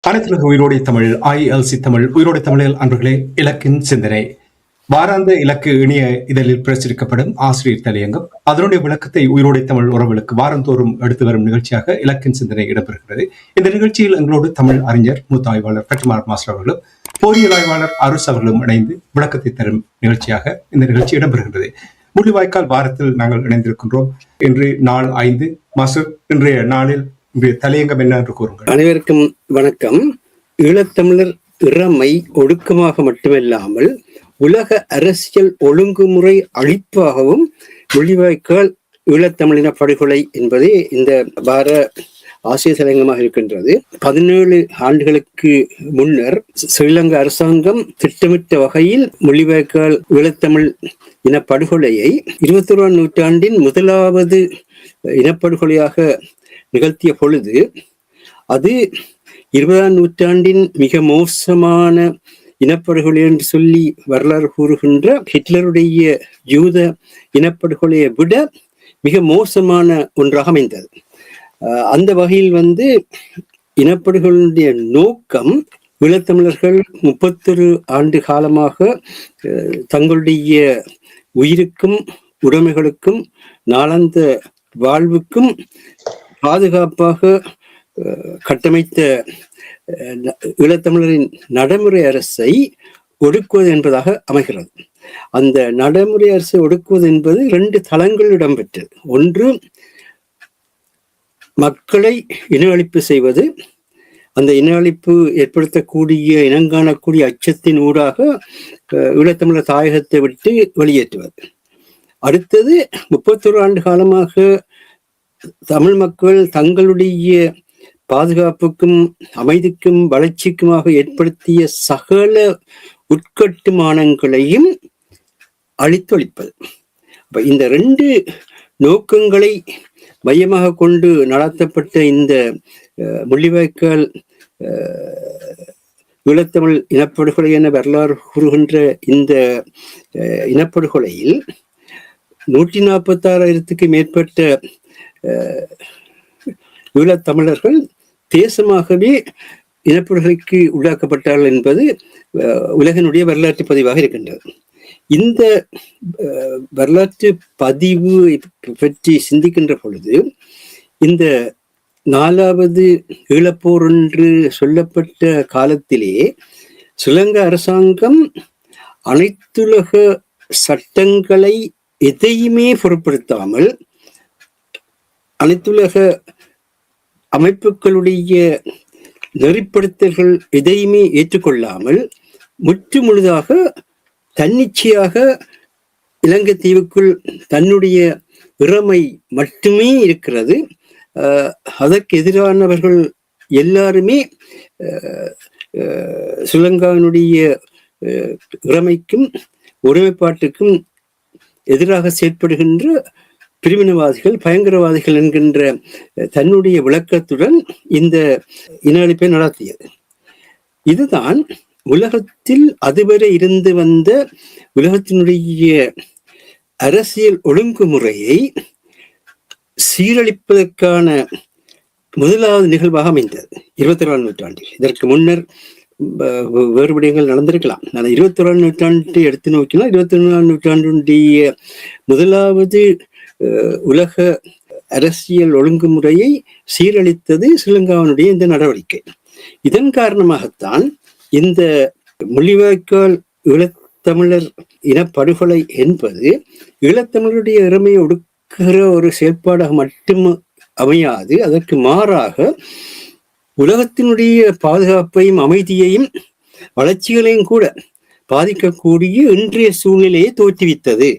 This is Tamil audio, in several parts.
அனைத்துலக உயிரோடை தமிழ் ILC தமிழ் உயிரோடை தமிழில் அன்பர்களே, இலக்கின் சிந்தனை வாராந்த இலக்கு இணைய இதழில் பிரசுரிக்கப்படும் ஆசிரியர் தலையங்கம். அதனுடைய விளக்கத்தை உயிரோடை தமிழ் உறவுகளுக்கு வாரந்தோறும் எடுத்து வரும் நிகழ்ச்சியாக இலக்கின் சிந்தனை இடம்பெறுகிறது. இந்த நிகழ்ச்சியில் எங்களோடு தமிழ் அறிஞர் மூத்த ஆய்வாளர் பட்டுமார் மாஸ்டர் அவர்களும் பொறியியல் ஆய்வாளர் அருஸ் அவர்களும் இணைந்து விளக்கத்தை தரும் நிகழ்ச்சியாக இந்த நிகழ்ச்சி இடம்பெறுகிறது. முள்ளிவாய்க்கால் வாரத்தில் நாங்கள் இணைந்திருக்கின்றோம். இன்று நாள் 5 மாஸ்டர். இன்றைய நாளில் தலையங்கம் என்ன என்று கூறுங்கள். அனைவருக்கும் வணக்கம். ஈழத்தமிழர் இறமை ஒடுக்கமாக மட்டுமல்லாமல் உலக அரசியல் ஒழுங்குமுறை அழிப்பாகவும் முள்ளிவாய்க்கால் ஈழத்தமிழின படுகொலை என்பதே இந்த வார ஆசிரியர் தலையங்கமாக இருக்கின்றது. 17 ஆண்டுகளுக்கு முன்னர் ஸ்ரீலங்கா அரசாங்கம் திட்டமிட்ட வகையில் முள்ளிவாய்க்கால் ஈழத்தமிழ் இனப்படுகொலையை 21ஆம் நூற்றாண்டின் முதலாவது இனப்படுகொலையாக நிகழ்த்திய பொழுது அது 20ஆம் நூற்றாண்டின் மிக மோசமான இனப்படுகொலை என்று சொல்லி வரலாறு கூறுகின்ற ஹிட்லருடைய யூத இனப்படுகொலையை விட மிக மோசமான ஒன்றாக அமைந்தது. அந்த வகையில் இனப்படுகொலையுடைய நோக்கம் ஈழத்தமிழர்கள் 31 ஆண்டு காலமாக தங்களுடைய உயிருக்கும் உடைமைகளுக்கும் நாளாந்த வாழ்வுக்கும் பாதுகாப்பாக கட்டமைத்த ஈழத்தமிழரின் நடைமுறை அரசை ஒடுக்குவது என்பதாக அமைகிறது. அந்த நடைமுறை அரசை ஒடுக்குவது என்பது 2 தளங்கள் இடம்பெற்றது. ஒன்று, மக்களை இன அழிப்பு செய்வது, அந்த இன அழிப்பு ஏற்படுத்தக்கூடிய இனங்காணக்கூடிய அச்சத்தின் ஊடாக ஈழத்தமிழர் தாயகத்தை விட்டு வெளியேற்றுவது. அடுத்தது, 31 ஆண்டு காலமாக தமிழ் மக்கள் தங்களுடைய பாதுகாப்புக்கும் அமைதிக்கும் வளர்ச்சிக்குமாக ஏற்படுத்திய சகல உட்கட்டுமானங்களையும் அழித்தொழிப்பது. அப்ப இந்த 2 நோக்கங்களை மையமாக கொண்டு நடத்தப்பட்ட இந்த முள்ளிவாய்க்கால் ஈழத்தமிழ் இனப்படுகொலை என வரலாறு கூறுகின்ற இந்த இனப்படுகொலையில் 146,000க்கு மேற்பட்ட ஈழத்தமிழர்கள் தேசமாகவே இனப்படுகொலைக்கு உள்ளாக்கப்பட்டார்கள் என்பது உலகினுடைய வரலாற்று பதிவாக இருக்கின்றது. இந்த வரலாற்று பதிவு பற்றி சிந்திக்கின்ற பொழுது இந்த 4வது ஈழப்போர் என்று சொல்லப்பட்ட காலத்திலே ஸ்ரீலங்கா அரசாங்கம் அனைத்துலக சட்டங்களை எதையுமே பொருட்படுத்தாமல், அனைத்துலக அமைப்புகளுடைய நெறிப்படுத்தல்கள் எதையுமே ஏற்றுக்கொள்ளாமல் முற்று முழுதாக தன்னிச்சையாக இலங்கை தீவுக்குள் தன்னுடைய இறமை மட்டுமே இருக்கிறது. அதற்கு எதிரானவர்கள் எல்லாருமே ஸ்ரீலங்காவினுடைய இறமைக்கும் ஒருமைப்பாட்டுக்கும் எதிராக செயற்படுகின்ற பிரிவினவாதிகள், பயங்கரவாதிகள் என்கின்ற தன்னுடைய விளக்கத்துடன் இந்த இன அழிப்பை நடத்தியது. இதுதான் உலகத்தில் அதுவரை இருந்து வந்த உலகத்தினுடைய அரசியல் ஒழுங்குமுறையை சீரழிப்பதற்கான முதலாவது நிகழ்வாக அமைந்தது 21ஆம் நூற்றாண்டில். இதற்கு முன்னர் வேறு விடயங்கள் நடந்திருக்கலாம். ஆனால் 21ஆம் நூற்றாண்டை எடுத்து நோக்கினால் 21ஆம் நூற்றாண்டுடைய முதலாவது உலக அரசியல் ஒழுங்குமுறையை சீரழித்தது ஸ்ரீலங்காவினுடைய இந்த நடவடிக்கை. இதன் காரணமாகத்தான் இந்த முள்ளிவாய்க்கால் ஈழத்தமிழர் இனப்படுகொலை என்பது ஈழத்தமிழருடைய இறமையை ஒடுக்குகிற ஒரு செயல்பாடாக மட்டும் அமையாது, அதற்கு மாறாக உலகத்தினுடைய பாதுகாப்பையும் அமைதியையும் வளர்ச்சிகளையும் கூட பாதிக்கக்கூடிய இன்றைய சூழ்நிலையை தோற்றுவித்தது.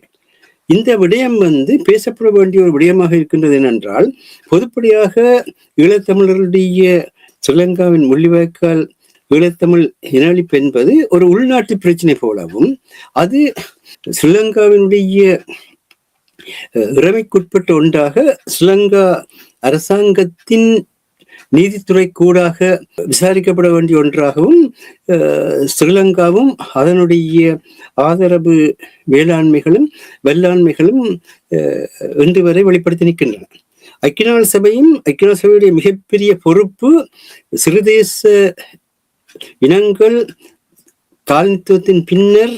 இந்த விடயம் பேசப்பட வேண்டிய ஒரு விடயமாக இருக்கின்றது. என்னென்றால், பொதுப்படியாக ஈழத்தமிழருடைய ஸ்ரீலங்காவின் முள்ளிவாய்க்கால் ஈழத்தமிழ் இன அழிப்பு என்பது ஒரு உள்நாட்டு பிரச்சனை போலவும், அது ஸ்ரீலங்காவினுடைய இறமைக்குட்பட்ட ஒன்றாக ஸ்ரீலங்கா அரசாங்கத்தின் நீதித்துறை கூடாக விசாரிக்கப்பட வேண்டிய ஒன்றாகவும் ஸ்ரீலங்காவும் அதனுடைய ஆதரவு வேளாண்மைகளும் வெள்ளாண்மைகளும் இன்று வரை வெளிப்படுத்தி நிற்கின்றன. ஐக்கிய நாடு சபையுடைய மிகப்பெரிய பொறுப்பு சிறுதேச இனங்கள் காலனித்துவத்தின் பின்னர்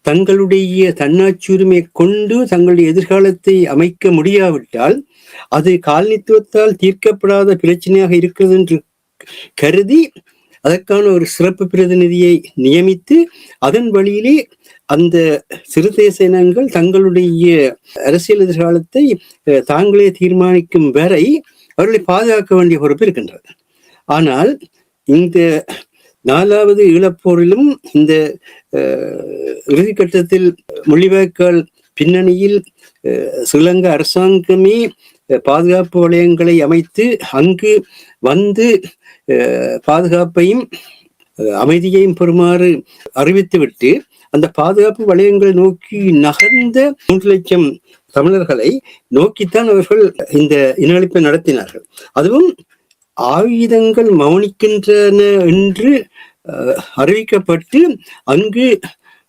தங்களுடைய தன்னாட்சி உரிமையை கொண்டு தங்களுடைய எதிர்காலத்தை அமைக்க முடியாவிட்டால் அது காலனித்துவத்தால் தீர்க்கப்படாத பிரச்சனையாக இருக்கிறது என்று கருதி அதற்கான ஒரு சிறப்பு பிரதிநிதியை நியமித்து அதன் வழியிலே அந்த சிறுதேச இனங்கள் தங்களுடைய அரசியல் எதிர்காலத்தை தாங்களே தீர்மானிக்கும் வரை அவர்களை பாதுகாக்க வேண்டிய பொறுப்பு இருக்கின்றது. ஆனால் இந்த 4வது ஈழப்போரிலும் இந்த இறுதிக்கட்டத்தில் முள்ளிவாய்க்கால் பின்னணியில் ஸ்ரீலங்கா அரசாங்கமே பாதுகாப்பு வலயங்களை அமைத்து அங்கு வந்து பாதுகாப்பையும் அமைதியையும் பெறுமாறு அறிவித்துவிட்டு அந்த பாதுகாப்பு வலயங்களை நோக்கி நகர்ந்த 3 லட்சம் தமிழர்களை நோக்கித்தான் அவர்கள் இந்த இனஅழிப்பை நடத்தினார்கள். அதுவும் ஆயுதங்கள் மௌனிக்கின்றன என்று அறிவிக்கப்பட்டு அங்கு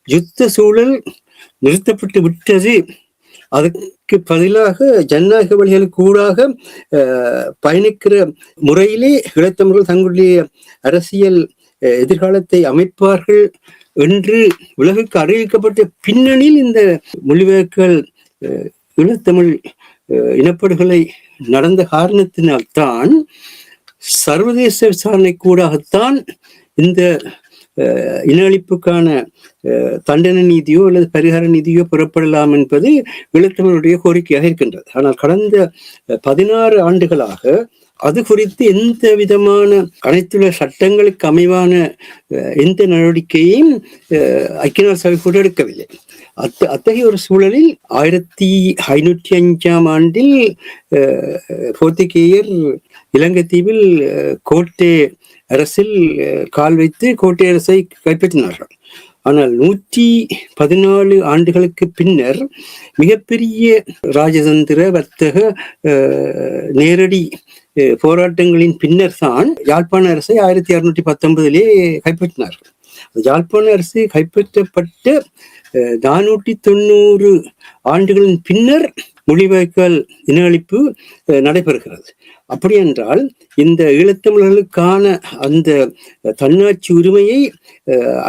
யுத்த சூழல் நிறுத்தப்பட்டு விட்டது. அதற்கு பதிலாக ஜனநாயக வழிகளுக்கு ஊடாக பயணிக்கிற முறையிலே ஈழத்தமிழர்கள் தங்களுடைய அரசியல் எதிர்காலத்தை அமைப்பார்கள் என்று உலகுக்கு அறிவிக்கப்பட்ட பின்னணியில் இந்த முள்ளிவாய்க்கால் ஈழத்தமிழ் இனப்படுகொலை நடந்த காரணத்தினால்தான் சர்வதேச விசாரணை கூடாகத்தான் இந்த இனஅழிப்புக்கான தண்டனை நீதியோ அல்லது பரிகார நீதியோ பெறப்படலாம் என்பது ஈழத்தமிழருடைய கோரிக்கையாக இருக்கின்றது. ஆனால் கடந்த 16 ஆண்டுகளாக அது குறித்து எந்த விதமான அனைத்துலக சட்டங்களுக்கு அமைவான எந்த நடவடிக்கையும் ஐக்கிய நாடு சபை கூட எடுக்கவில்லை. அத்தகைய ஒரு சூழலில் 1505ஆம் ஆண்டில் போர்த்துகேயர் இலங்கை தீவில் கோட்டை அரசில் கால் வைத்து கோட்டை அரசை கைப்பற்றினார்கள். ஆனால் 114 ஆண்டுகளுக்கு பின்னர் மிகப்பெரிய ராஜதந்திர வர்த்தக நேரடி போராட்டங்களின் பின்னர் தான் யாழ்ப்பாண அரசை 1619 கைப்பற்றினார்கள். யாழ்ப்பாண அரசு கைப்பற்றப்பட்ட 490 ஆண்டுகளின் பின்னர் முள்ளிவாய்க்கால் இனஅழிப்பு நடைபெறுகிறது. அப்படி என்றால் இந்த ஈழத்தமிழர்களுக்கான அந்த தன்னாட்சி உரிமையை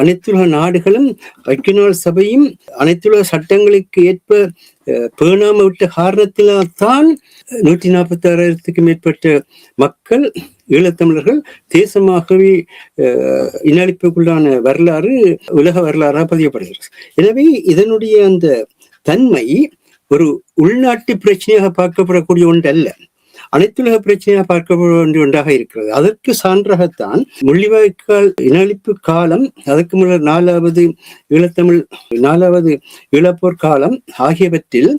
அனைத்துலக நாடுகளும் ஐக்கிய நாடு சபையும் அனைத்துலக சட்டங்களுக்கு ஏற்ப பேணாம விட்ட காரணத்தினால்தான் 146,000க்கும் மேற்பட்ட மக்கள் ஈழத்தமிழர்கள் தேசமாகவே இனஅழிப்புக்குள்ளான வரலாறு உலக வரலாறாக பதியப்படுகிறது. எனவே இதனுடைய அந்த தன்மை ஒரு உள்நாட்டு பிரச்சனையாக பார்க்கப்படக்கூடிய ஒன்று அல்ல, அனைத்துலக பிரச்சனையாக பார்க்கப்பட வேண்டிய ஒன்றாக இருக்கிறது. அதற்கு சான்றாகத்தான் முள்ளிவாய்க்கால் இனஅழிப்பு காலம், அதற்கு முன்னர் 4வது ஈழத்தமிழ் 4வது ஈழப்போர் காலம் ஆகியவற்றில்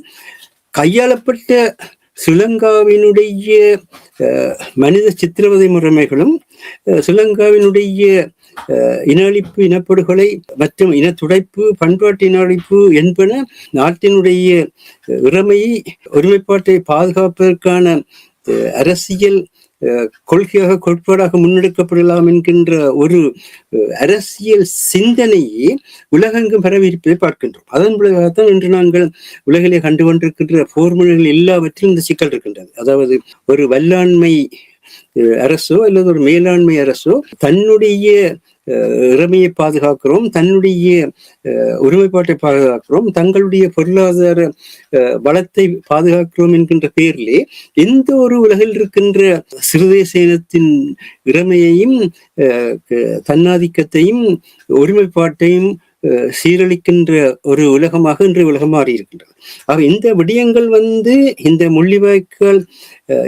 கையாளப்பட்ட ஸ்ரீலங்காவினுடைய மனித சித்திரவதை முறைமைகளும் ஸ்ரீலங்காவினுடைய இனஅழிப்பு இனப்படுகொலை மற்றும் இனத்துடைப்பு பண்பாட்டு இனஅழிப்பு என்பன நாட்டினுடைய இறைமையை ஒருமைப்பாட்டை பாதுகாப்பதற்கான அரசியல் கொள்கையாக கோட்பாடாக முன்னெடுக்கப்படலாம் என்கின்ற ஒரு அரசியல் சிந்தனையை உலகெங்கும் பரவியிருப்பதை பார்க்கின்றோம். அதன் விளைவாகத்தான் இன்று நாங்கள் உலகிலே கண்டு கொண்டிருக்கின்ற போர் முறைகள் எல்லாவற்றிலும் இந்த சிக்கல் இருக்கின்றது. அதாவது ஒரு வல்லாண்மை அரசோ அல்லது ஒரு மேலாண்மை அரசோ தன்னுடைய இறைமையை பாதுகாக்கிறோம், தன்னுடைய ஒருமைப்பாட்டை பாதுகாக்கிறோம், தங்களுடைய பொருளாதார வளத்தை பாதுகாக்கிறோம் என்கின்ற பெயரிலே எந்த ஒரு உலகில் இருக்கின்ற சிறுதேச இனத்தின் இறைமையையும் தன்னாதிக்கத்தையும் ஒருமைப்பாட்டையும் சீரழிக்கின்ற ஒரு உலகமாக இன்று உலகம் மாறி இருக்கின்றது. ஆக இந்த விடயங்கள் இந்த முள்ளிவாய்க்கால்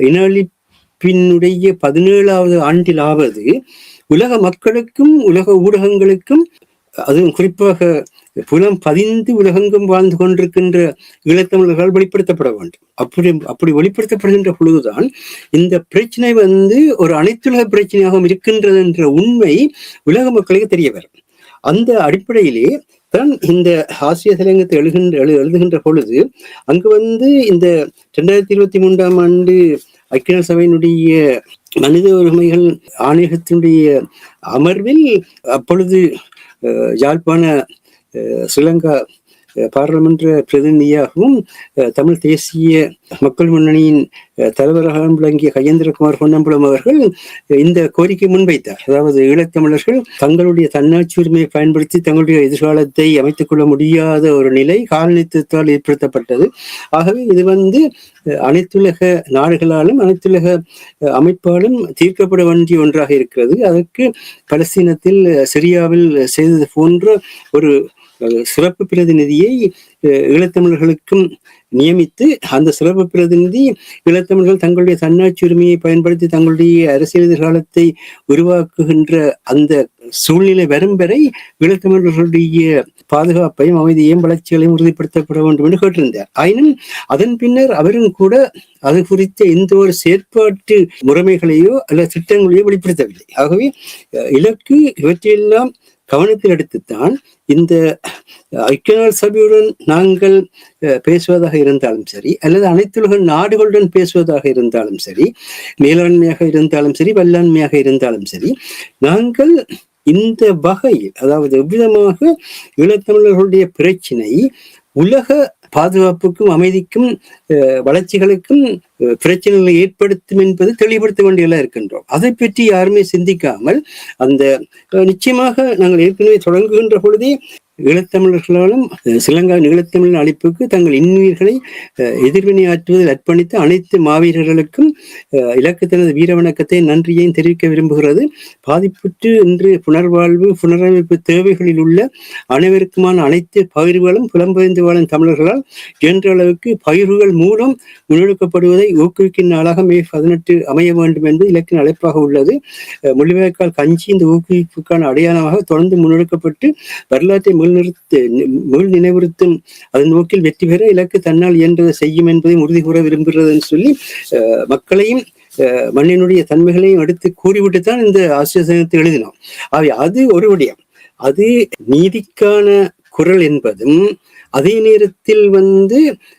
இனஅழிப்பினுடைய 17வது ஆண்டிலாவது உலக மக்களுக்கும் உலக ஊடகங்களுக்கும், அதுவும் குறிப்பாக புலம் பதிந்து உலகெங்கும் வாழ்ந்து கொண்டிருக்கின்ற ஈழத்தமிழர்கள் வெளிப்படுத்தப்பட வேண்டும். அப்படி வெளிப்படுத்தப்படுகின்ற பொழுதுதான் இந்த பிரச்சனை ஒரு அனைத்துலக பிரச்சனையாகவும் இருக்கின்றது என்ற உண்மை உலக மக்களுக்கு தெரிய வரும். அந்த அடிப்படையிலே தான் இந்த ஆசிய தலையங்கத்தை எழுதுகின்ற பொழுது அங்கு இந்த 2023ஆம் ஆண்டு ஐக்கிய நாடு சபையினுடைய மனித உரிமைகள் ஆணையகத்தினுடைய அமர்வில் அப்பொழுது யாழ்ப்பாண ஸ்ரீலங்கா பாராளுமன்ற பிரதிநிதியாகவும் தமிழ் தேசிய மக்கள் முன்னணியின் தலைவராக விளங்கிய கஜேந்திரகுமார் பொன்னம்பலம் அவர்கள் இந்த கோரிக்கை முன்வைத்தார். அதாவது ஈழத்தமிழர்கள் தங்களுடைய தன்னாட்சி உரிமையை பயன்படுத்தி தங்களுடைய எதிர்காலத்தை அமைத்துக் கொள்ள முடியாத ஒரு நிலை காலனித்துவத்தால் ஏற்படுத்தப்பட்டது. ஆகவே இது அனைத்துலக நாடுகளாலும் அனைத்துலக அமைப்பாலும் தீர்க்கப்பட வேண்டிய ஒன்றாக இருக்கிறது. அதற்கு பலஸ்தீனத்தில் சிரியாவில் செய்தது போன்ற ஒரு சிறப்பு பிரதிநிதியை ஈழத்தமிழர்களுக்கும் நியமித்து அந்த சிறப்பு பிரதிநிதி ஈழத்தமிழர்கள் தங்களுடைய தன்னாட்சி உரிமையை பயன்படுத்தி தங்களுடைய அரசியல் எதிர்காலத்தை உருவாக்குகின்ற அந்த சூழ்நிலை வரும் வரை ஈழத்தமிழர்களுடைய பாதுகாப்பையும் அமைதியையும் வளர்ச்சிகளையும் உறுதிப்படுத்தப்பட வேண்டும் என்று கேட்டிருந்தார். ஆயினும் அதன் பின்னர் அவரும் கூட அது குறித்த எந்த ஒரு செயற்பாட்டு முறைமைகளையோ அல்லது திட்டங்களையோ வெளிப்படுத்தவில்லை. ஆகவே இலக்கு இவற்றையெல்லாம் கவனத்தில் எடுத்துத்தான் இந்த ஐக்கிய நாடு சபையுடன் நாங்கள் பேசுவதாக இருந்தாலும் சரி, அல்லது அனைத்துலக நாடுகளுடன் பேசுவதாக இருந்தாலும் சரி, மேலாண்மையாக இருந்தாலும் சரி, வல்லாண்மையாக இருந்தாலும் சரி, நாங்கள் இந்த வகையில், அதாவது எவ்விதமாக ஈழத்தமிழர்களுடைய பிரச்சினை உலக பாதுகாப்புக்கும் அமைதிக்கும் வளர்ச்சிகளுக்கும் பிரச்சனைகளை ஏற்படுத்தும் என்பது தெளிவுபடுத்த வேண்டியெல்லாம் இருக்கின்றோம். அதை பற்றி யாருமே சிந்திக்காமல் அந்த நிச்சயமாக நாங்கள் ஏற்கனவே தொடங்குகின்ற பொழுதே ஈழத்தமிழர்களாலும் சிலங்காவின் ஈழத்தமிழின் அழிப்புக்கு தங்கள் இன்னுயிர்களை எதிர்வினையாற்றுவதில் அர்ப்பணித்த அனைத்து மாவீரர்களுக்கும் இலக்கு தனது வீர வணக்கத்தை நன்றியையும் தெரிவிக்க விரும்புகிறது. பாதிப்புற்று இன்று புனர்வாழ்வு புனரமைப்பு தேவைகளில் உள்ள அனைவருக்குமான அனைத்து பகிர்வுகளும் புலம்பெயர்ந்து வாழும் தமிழர்களால் இயன்ற அளவுக்கு பகிர்வுகள் மூலம் முன்னெடுக்கப்படுவதை ஊக்குவிக்கும் நாளாக மே 18 அமைய வேண்டும் என்பது இலக்கின் அழைப்பாக உள்ளது. முள்ளிவாய்க்கால் கஞ்சி இந்த ஊக்குவிப்புக்கான அடையாளமாக தொடர்ந்து முன்னெடுக்கப்பட்டு வரலாற்றை மீள் நினைவுறுத்தும் அதன் நோக்கில் வெற்றி பெற இலக்கு தன்னால் இயன்றதை செய்யும் என்பதை உறுதி கூற விரும்புகிறதுன்னு சொல்லி மக்களையும் மண்ணினுடைய தன்மைகளையும் எடுத்து கூறிவிட்டுத்தான் இந்த ஆசிரியத்தை எழுதினோம். அது ஒரு விடயம். அது நீதிக்கான குரல் என்பதும் அதே நேரத்தில்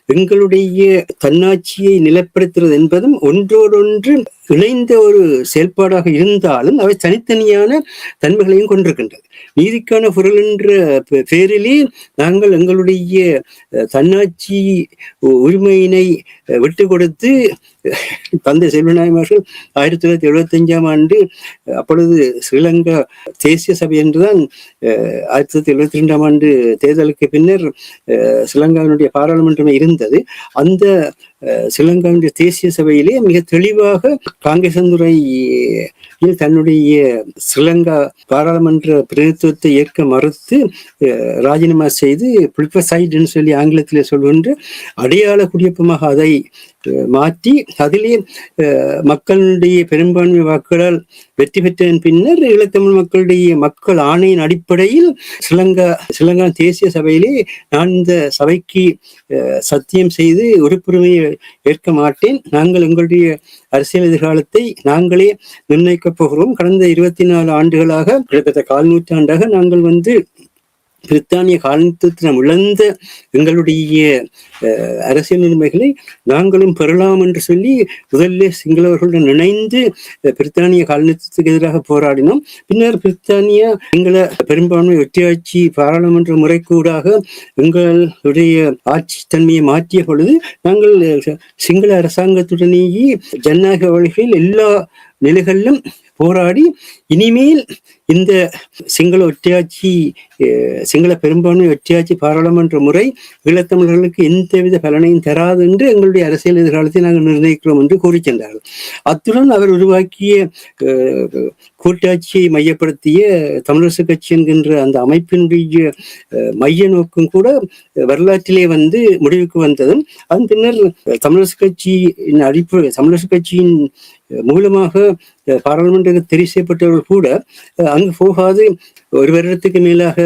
எங்களுடைய தன்னாட்சியை நிலைப்படுத்துறது என்பதும் ஒன்றோடொன்று இணைந்த ஒரு செயல்பாடாக இருந்தாலும் அவை தனித்தனியான தன்மைகளையும் கொண்டிருக்கின்றது. நீதிக்கான குரல் என்ற பெயரிலே நாங்கள் எங்களுடைய தன்னாட்சி உரிமையினை விட்டு கொடுத்து தந்தை செல்வநாயகர்கள் 1975ஆம் ஆண்டு அப்பொழுது ஸ்ரீலங்கா தேசிய சபை என்றுதான் 1972ஆம் ஆண்டு தேர்தலுக்கு பின்னர் ஸ்ரீலங்காவினுடைய பாராளுமன்றமே இருந்தது. அந்த ஸ்ரீலங்காவினுடைய தேசிய சபையிலே மிக தெளிவாக காங்கேசந்துறையில் தன்னுடைய ஸ்ரீலங்கா பாராளுமன்ற பிரதிநிதித்துவத்தை ஏற்க மறுத்து ராஜினாமா செய்து புளிப்பசைடுன்னு சொல்லி ஆங்கிலத்திலே சொல்கின்ற அடையாள குடியேற்றமாக அதை மாற்றி அதிலே மக்களுடைய பெரும்பான்மை வாக்குகளால் வெற்றி பெற்றதன் பின்னர் ஈழத்தமிழ் மக்களுடைய மக்கள் ஆணையின் அடிப்படையில் ஸ்ரீலங்கா தேசிய சபையிலே நான் இந்த சபைக்கு சத்தியம் செய்து உறுப்புரிமையை ஏற்க மாட்டேன், நாங்கள் எங்களுடைய அரசியல் எதிர்காலத்தை நாங்களே நிர்ணயிக்கப் போகிறோம், கடந்த 24 ஆண்டுகளாக கிட்டத்தட்ட 4 நூற்றாண்டாக நாங்கள் பிரித்தானிய காலனித்துவத்திடம் இழந்த எங்களுடைய அரசியல் உரிமைகளை நாங்களும் பெறலாம் என்று சொல்லி முதலில் சிங்களவர்களுடன் இணைந்து பிரித்தானிய காலனித்துவத்துக்கு எதிராக போராடினோம். பின்னர் பிரித்தானியா எங்களை பெரும்பான்மை ஒற்றையாட்சி பாராளுமன்ற முறைக்கூடாக எங்களுடைய ஆட்சி தன்மையை மாற்றிய பொழுது நாங்கள் சிங்கள அரசாங்கத்துடனேயே ஜனநாயக வழிகளில் எல்லா நிலைகளிலும் போராடி இனிமேல் இந்த சிங்கள பெரும்பான்மை ஒற்றையாட்சி பாராளுமன்ற முறை ஈழத்தமிழர்களுக்கு எந்தவித பலனையும் தராது என்று எங்களுடைய அரசியல் எதிர்காலத்தை நாங்கள் நிர்ணயிக்கிறோம் என்று கூறிச்சென்றார்கள். அத்துடன் அவர் உருவாக்கிய கூட்டாட்சியை மையப்படுத்திய தமிழரசு கட்சி என்கின்ற அந்த அமைப்பினுடைய மைய நோக்கம் கூட வரலாற்றிலே முடிவுக்கு வந்ததும் அதன் பின்னர் தமிழரசு கட்சியின் மூலமாக பாராளுமன்றத்தில் தெரிவு செய்யப்பட்டவர்கள் கூட அங்கு போகாது 1 வருடத்துக்கு மேலாக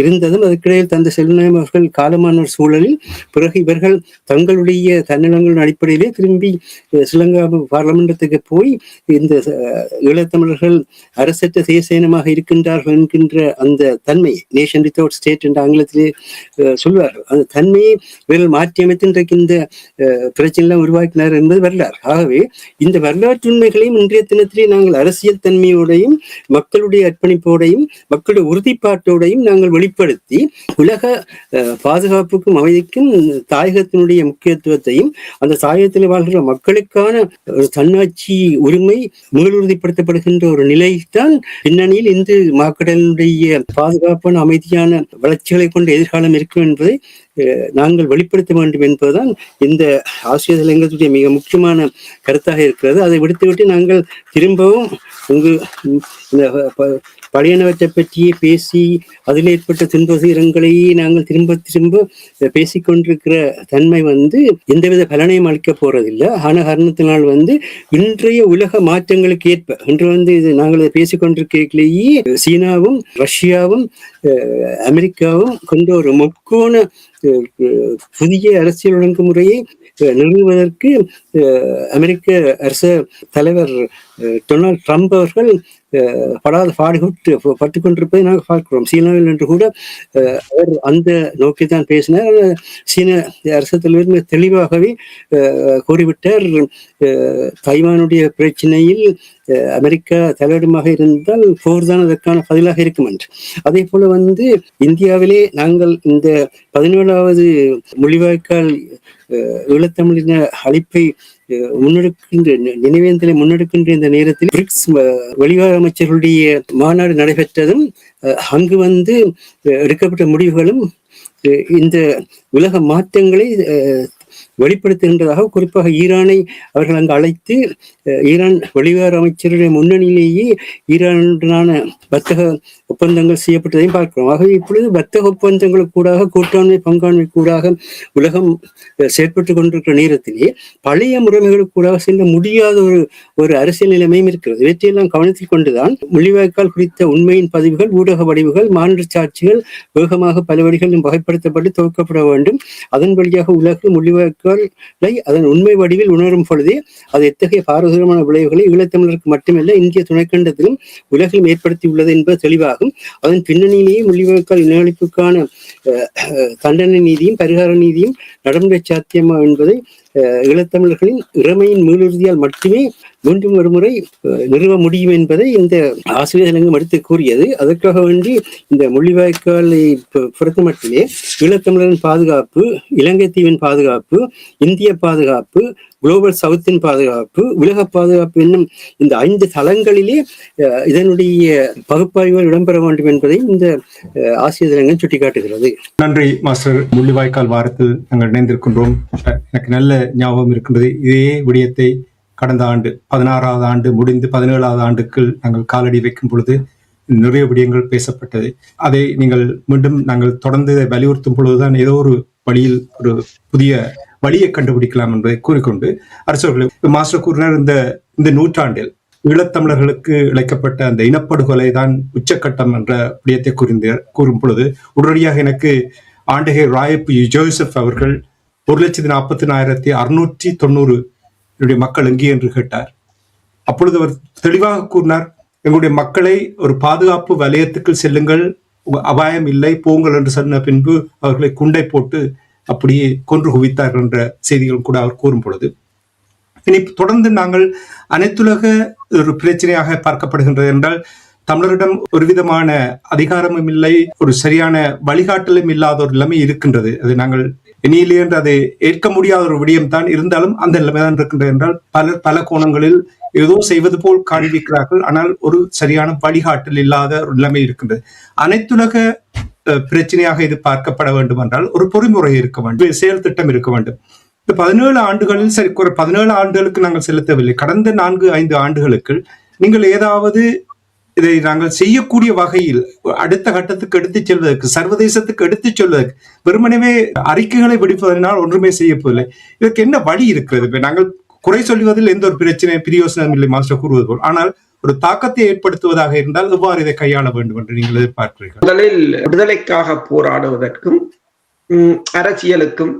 இருந்ததும் அதற்கிடையில் தந்தை செல்வநாயகம் அவர்கள் காலமான சூழலில் பிறகு இவர்கள் தங்களுடைய தன்னலங்களின் அடிப்படையிலே திரும்பி ஸ்ரீலங்கா பாராளுமன்றத்துக்கு போய் இந்த ஈழத்தமிழர்கள் அரசற்ற தேசியமாக இருக்கின்றார்கள் என்கின்ற அந்த தன்மை, நேஷன் வித்தவுட் ஸ்டேட் என்ற ஆங்கிலத்திலே சொல்வார்கள், அந்த தன்மையை இவர்கள் மாற்றி அமைத்து இன்றைக்கு இந்த பிரச்சனைலாம் உருவாக்கினார் என்பது வரலாறு. ஆகவே இந்த வரலாற்று உண்மைகளையும் இன்றைய தினத்திலே நாங்கள் அரசியல் தன்மையோடையும் மக்களுடைய அர்ப்பணிப்போடையும் மக்களுடைய உறுதிப்பாட்டோடையும் அனைத்தையும் நாங்கள் வெளிப்படுத்தி உலக பாதுகாப்புக்கும் அமைதிக்கும் தாயகத்தினுடைய முக்கியத்துவத்தையும் அந்த தாயகத்தில் வாழ்கிற மக்களுக்கான தன்னாட்சி உரிமை மீளுறுதிப்படுத்தப்படுகின்ற ஒரு நிலைதான் பின்னணியில் இந்து மாக்கடலுடைய பாதுகாப்பான அமைதியான வளர்ச்சிகளை கொண்ட எதிர்காலம் இருக்கும் என்பதை நாங்கள் வெளிப்படுத்த வேண்டும் என்பதுதான் இந்த ஆசிரியர் தலையங்கத்துடைய மிக முக்கியமான கருத்தாக இருக்கிறது. அதை விடுத்துவிட்டு நாங்கள் திரும்பவும் பழையனவற்றை பற்றியே பேசி அதில் ஏற்பட்ட துன்பசீரங்களையே நாங்கள் திரும்ப திரும்ப பேசிக்கொண்டிருக்கிற தன்மை எந்தவித பலனையும் அளிக்க போறதில்லை. ஆன காரணத்தினால் இன்றைய உலக மாற்றங்களுக்கு ஏற்ப இன்று இது நாங்கள் பேசிக்கொண்டிருக்கையிலேயே சீனாவும் ரஷ்யாவும் அமெரிக்காவும் கொண்ட ஒரு முக்கோண புதிய அரசியல் ஒழுங்குமுறையை நிறுவுவதற்கு அமெரிக்க அரசு தலைவர் டொனால்ட் ட்ரம்ப் அவர்கள் படாத பட்டுக் கொண்டிருப்பதை நாங்கள் பார்க்கிறோம். சீனாவில் என்று கூட அவர் அந்த நோக்கித்தான் பேசினார். சீன அரசு தலைவர் தெளிவாகவே கூறிவிட்டார், தைவானுடைய பிரச்சனையில் அமெரிக்கா தலையிடமாக இருந்தால் போர் தான் அதற்கான பதிலாக இருக்கும் என்று. அதே போல இந்தியாவிலே நாங்கள் இந்த 17வது மொழிவாய்க்கால் ஈழத்தமிழின அழைப்பை முன்னெடுக்கின்ற நினைவேந்தலை முன்னெடுக்கின்ற இந்த நேரத்தில் பிரிக்ஸ் வெளிவார அமைச்சர்களுடைய மாநாடு நடைபெற்றதும் அங்கு எடுக்கப்பட்ட முடிவுகளும் இந்த உலக மாற்றங்களை வெளிப்படுத்துகின்றதாக, குறிப்பாக ஈரானை அவர்கள் அங்கு அழைத்து ஈரான் வெளிவார அமைச்சருடைய முன்னணியிலேயே ஈரானுடனான வர்த்தக ஒப்பந்தங்கள் செய்யப்பட்டதையும் பார்க்கிறோம். ஆகவே இப்பொழுது வர்த்தக ஒப்பந்தங்களுக்கு கூடாக கூட்டாண்மை பங்காண்மை கூடாக உலகம் செயற்பட்டு கொண்டிருக்கிற நேரத்திலே பழைய முறைமைகளுக்கு கூடாக செல்ல முடியாத ஒரு அரசியல் நிலைமையும் இருக்கிறது. இவற்றையெல்லாம் கவனத்தில் கொண்டுதான் முள்ளிவாய்க்கால் குறித்த உண்மையின் பதிவுகள், ஊடக வடிவுகள், மாநில சாட்சிகள் வேகமாக பல வழிகளிலும் வகைப்படுத்தப்பட்டு துவக்கப்பட வேண்டும். அதன் வழியாக உலக முள்ளிவாய்க்கால் அதன் உண்மை வடிவில் உணரும் பொழுதே அது எத்தகைய பாரதூரமான விளைவுகளை ஈழத்தமிழருக்கு மட்டுமல்ல இந்திய துணைக்கண்டத்திலும் உலகிலும் ஏற்படுத்தியுள்ளது என்பது தெளிவாகும். அதன் பின்னணியிலேயே முள்ளிவாய்க்கால் இனஅழிப்புக்கான தண்டனை நீதியும் பரிகார நீதியும் நடைமுறை சாத்தியமா என்பதை ஈழத்தமிழர்களின் இறைமையின் மீளுறுதியால் மட்டுமே மீண்டும் ஒரு முறை நிறுவ முடியும் என்பதை இந்த ஆசிரியர் தலையங்கம் எடுத்து கூறியது. அதற்காக வேண்டி இந்த முள்ளிவாய்க்காலை பொறுத்த மட்டிலே ஈழத்தமிழரின் பாதுகாப்பு, இலங்கை தீவின் பாதுகாப்பு, இந்திய பாதுகாப்பு, குளோபல் சவுத்தின் பாதுகாப்பு, உலக பாதுகாப்பு என்னும் இந்த 5 தளங்களிலே இதனுடைய பகுப்பாய்வுகள் இடம்பெற வேண்டும் என்பதை இந்த ஆசிரியர் தலையங்கம் சுட்டிக்காட்டுகிறது. நன்றி மாஸ்டர். முள்ளிவாய்க்கால் வாரத்தில் நாங்கள் இணைந்திருக்கின்றோம். எனக்கு நல்ல ஞாபகம் இருக்கின்றது. இதே விடயத்தை கடந்த ஆண்டு 16வது ஆண்டு முடிந்து 17வது ஆண்டுக்குள் நாங்கள் காலடி வைக்கும் பொழுது நிறைய விடயங்கள் பேசப்பட்டது. அதை நீங்கள் மீண்டும் நாங்கள் தொடர்ந்து வலியுறுத்தும் பொழுதுதான் ஏதோ ஒரு வழியில் ஒரு புதிய வழியை கண்டுபிடிக்கலாம் என்பதை கூறிக்கொண்டு அரசர்கள் மாஸ்டர் கூறினார், இந்த நூற்றாண்டில் ஈழத்தமிழர்களுக்கு இழைக்கப்பட்ட அந்த இனப்படுகொலை தான் உச்சக்கட்டம் என்ற விடயத்தை கூறும் பொழுது உடனடியாக எனக்கு ஆண்டகை ராயப்பு ஜோசப் அவர்கள் 1,40,690 மக்கள் எங்கே என்று கேட்டார். அப்பொழுது அவர் தெளிவாக கூறினார், எங்களுடைய மக்களை ஒரு பாதுகாப்பு வலயத்துக்குள் செல்லுங்கள், அபாயம் இல்லை, போங்கள் என்று சொன்ன பின்பு அவர்களை குண்டை போட்டு அப்படியே கொன்று குவித்தார்கள் என்ற செய்திகள் கூட அவர் கூறும் பொழுது, இனி தொடர்ந்து நாங்கள் அனைத்துலக ஒரு பிரச்சனையாக பார்க்கப்படுகின்றது என்றால் தமிழரிடம் ஒரு விதமான அதிகாரமும் இல்லை, ஒரு சரியான வழிகாட்டலும் இல்லாத ஒரு நிலைமை இருக்கின்றது. அது நாங்கள் இனியிலே என்று அதை ஏற்க முடியாத ஒரு விடயம் தான். இருந்தாலும் அந்த நிலைமைதான் இருக்கின்றது என்றால் பல கோணங்களில் ஏதோ செய்வது போல் காண்பிக்கிறார்கள். ஆனால் ஒரு சரியான வழிகாட்டல் இல்லாத ஒரு நிலைமை இருக்கின்றது. அனைத்துலக பிரச்சனையாக இது பார்க்கப்பட வேண்டும் என்றால் ஒரு பொறிமுறை இருக்க வேண்டும், செயல் திட்டம் இருக்க வேண்டும். இந்த 17 ஆண்டுகளில் சரி, ஒரு 17 ஆண்டுகளுக்கு நாங்கள் செலுத்தவில்லை. கடந்த 4-5 ஆண்டுகளுக்கு நீங்கள் ஏதாவது இதை நாங்கள் செய்யக்கூடிய வகையில் அடுத்த கட்டத்துக்கு எடுத்துச் செல்வதற்கு, சர்வதேசத்துக்கு எடுத்துச் செல்வதற்கு வெறுமனவே அறிக்கைகளை வெடிப்பதனால் ஒன்றுமே செய்யப்போதில்லை. இதற்கு என்ன வழி இருக்கிறது? நாங்கள் குறை சொல்வதில் எந்த ஒரு பிரயோசனம் இல்லை மாஸ்டர் கூறுவது போல். ஆனால் ஒரு தாக்கத்தை ஏற்படுத்துவதாக இருந்தால் எவ்வாறு இதை கையாள வேண்டும் என்று நீங்கள் எதிர்பார்க்கிறீர்கள்? முதலில் விடுதலைக்காக போராடுவதற்கும் அரசியலுக்கும்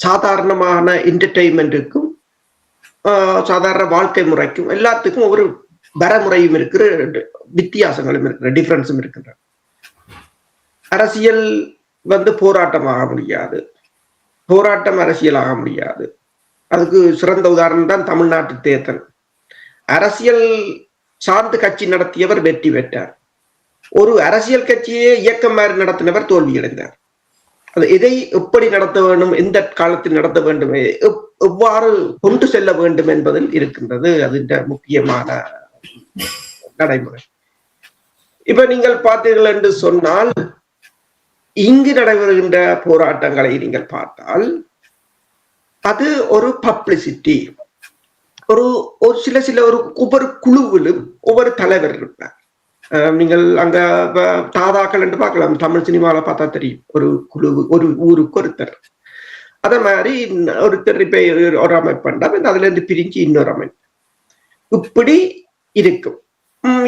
சாதாரணமான என்டர்டெயின்மெண்ட்டுக்கும் சாதாரண வாழ்க்கை முறைக்கும் எல்லாத்துக்கும் ஒரு வரமுறையும் இருக்கிற, வித்தியாசங்களும் இருக்கிற, டிஃபரன்ஸும் இருக்கின்ற. அரசியல் போராட்டமாக முடியாது, போராட்டம் அரசியலாக முடியாது. அதுக்கு சிறந்த உதாரணம் தான் தமிழ்நாட்டு தேர்தல். அரசியல் சார்ந்து கட்சி நடத்தியவர் வெற்றி பெற்றார், ஒரு அரசியல் கட்சியே இயக்கம் மாதிரி நடத்தினவர் தோல்வியடைந்தார். அது எதை எப்படி நடத்த வேண்டும், எந்த காலத்தில் நடத்த வேண்டும், எவ்வாறு கொண்டு செல்ல வேண்டும் என்பதில் இருக்கின்றது அதன் முக்கியமான நடைமுறை. இப்ப நீங்கள் பார்த்தீர்கள் என்று சொன்னால், இங்கு நடைபெறுகின்ற போராட்டங்களை நீங்கள் பார்த்தால் அது ஒரு பப்ளிசிட்டி. ஒரு ஒவ்வொரு குழுவிலும் ஒவ்வொரு தலைவர் இருப்பார். நீங்கள் அங்க தாதாக்கள் என்று பார்க்கலாம், தமிழ் சினிமாவில பார்த்தா தெரியும். ஒரு குழு, ஒரு ஊருக்கு ஒருத்தர். அத மாதிரி ஒருத்தர் இப்ப ஒரு அமைப்பு பண்ணா அதுல இருந்து பிரிஞ்சு இன்னொரு அமைப்பு இப்படி இருக்கும்.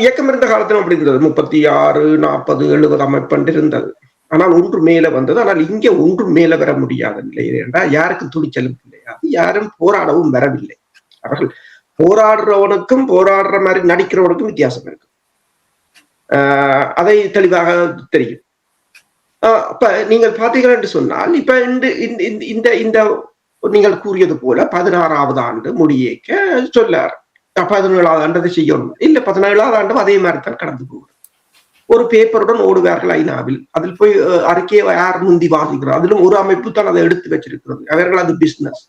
இயக்கம் இருந்த காலத்துல அப்படி இருந்தது. 36, 40, 70 அமைப்பு இருந்தது. ஆனால் ஒன்று மேல வந்தது. ஆனால் இங்க ஒன்று மேல வர முடியாத நிலை என்றால் யாருக்கும் துணிச்சலும் கிடையாது, யாரும் போராடவும் வரவில்லை. அவர்கள் போராடுறவனுக்கும் போராடுற மாதிரி நடிக்கிறவனுக்கும் வித்தியாசம் இருக்கு. அதை தெளிவாக தெரியும். அப்ப நீங்கள் பார்த்தீர்கள் என்று சொன்னால், இப்ப இந்த இந்த நீங்கள் கூறியது போல 16வது ஆண்டு முடியேக்க சொல்லார். 17வது ஆண்டு செய்யணும் இல்ல, 17வது ஆண்டும் அதே மாதிரி தான் கடந்து போகும். ஒரு பேப்பருடன் ஓடுவார்கள் ஐநாவில். அதில் போய் அறிக்கையை யார் முந்தி வாசிக்கிறார், அதிலும் ஒரு அமைப்பு தான் அதை எடுத்து வச்சிருக்கிறது. அவர்கள் அது பிசினஸ்,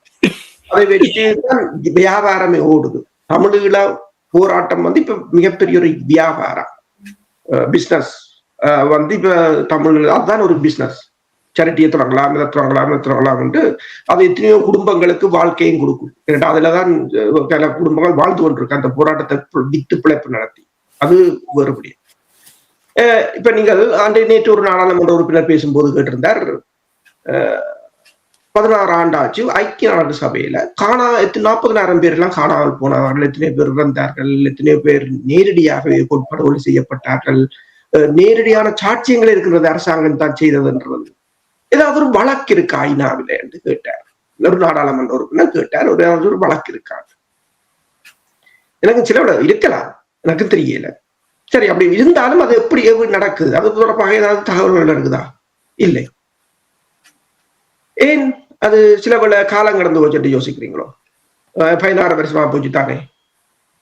அதை வச்சு தான் வியாபாரமே ஓடுது. தமிழீழ போராட்டம் இப்ப மிகப்பெரிய ஒரு வியாபாரம், பிசினஸ் இப்ப தமிழ் அதுதான் ஒரு பிசினஸ். சேரிட்டியை தொடங்கலாம், இதை தொடங்கலாம் என்று அது எத்தனையோ குடும்பங்களுக்கு வாழ்க்கையும் கொடுக்கும். அதுலதான் பல குடும்பங்கள் வாழ்ந்து கொண்டிருக்கு அந்த போராட்டத்தை வித்து பிழைப்பு நடத்தி. அது வேறுபடி. இப்ப நீங்கள் நேற்று ஒரு நாடாளுமன்ற உறுப்பினர் பேசும்போது கேட்டிருந்தார், 16 ஆண்டாச்சு ஐக்கிய நாடு சபையில 40,000 பேர் எல்லாம் காணாமல் போனவர்கள், எத்தனை பேர் இறந்தார்கள், எத்தனை பேர் நேரடியாக படுகொலை செய்யப்பட்டார்கள், நேரடியான சாட்சியங்கள் இருக்கின்றது, அரசாங்கம் தான் செய்ததுன்றது. ஏதாவது ஒரு வழக்கு இருக்கா ஐநாவில என்று கேட்டார். ஒரு நாடாளுமன்ற உறுப்பினர் கேட்டார், ஒரு வழக்கு இருக்கா? எனக்கு சில இருக்கலாம், எனக்கு தெரியல. சரி, அப்படி இருந்தாலும் அது எப்படி நடக்குது, அது தொடர்பாக ஏதாவது தகவல்கள் இருக்குதா? இல்லை. ஏன் அது சில பல காலம் கடந்து போச்சு யோசிக்கிறீங்களோ? 16 வருஷமா போச்சு தானே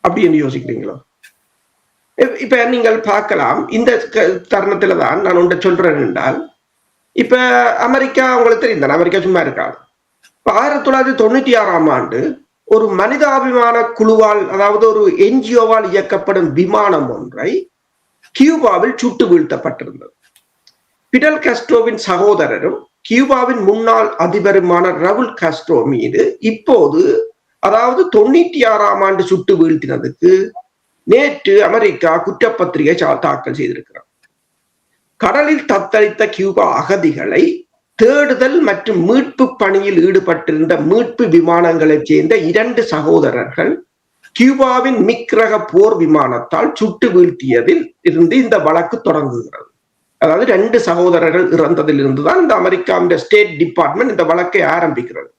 அப்படின்னு யோசிக்கிறீங்களோ? இப்ப நீங்கள் பார்க்கலாம், இந்த தருணத்துலதான் நான் ஒன்றை சொல்றேன் என்றால், இப்ப அமெரிக்கா உங்களுக்கு தெரியும், அமெரிக்கா சும்மா இருக்காது. 1996ஆம் ஆண்டு ஒரு மனிதாபிமான குழுவால், அதாவது ஒரு என்ஜிஓவால் இயக்கப்படும் விமானம் ஒன்றை கியூபாவில் சுட்டு வீழ்த்தப்பட்டிருந்தது. பிடல் காஸ்ட்ரோவின் சகோதரரும் கியூபாவின் முன்னாள் அதிபருமான ரவுல் காஸ்ட்ரோ மீது இப்போது, அதாவது 96ஆம் ஆண்டு சுட்டு வீழ்த்தினதுக்கு நேற்று அமெரிக்கா குற்றப்பத்திரிகை தாக்கல் செய்திருக்கிறார். கடலில் தத்தளித்த கியூபா அகதிகளை தேடுதல் மற்றும் மீட்பு பணியில் ஈடுபட்டிருந்த மீட்பு விமானங்களைச் சேர்ந்த 2 சகோதரர்கள் கியூபாவின் மிக் ரக போர் விமானத்தால் சுட்டு வீழ்த்தியதில் இருந்து இந்த வழக்கு தொடங்குகிறது. அதாவது 2 சகோதரர்கள் இறந்ததில் இருந்துதான் இந்த அமெரிக்காவின் ஸ்டேட் டிபார்ட்மெண்ட் இந்த வழக்கை ஆரம்பிக்கிறது.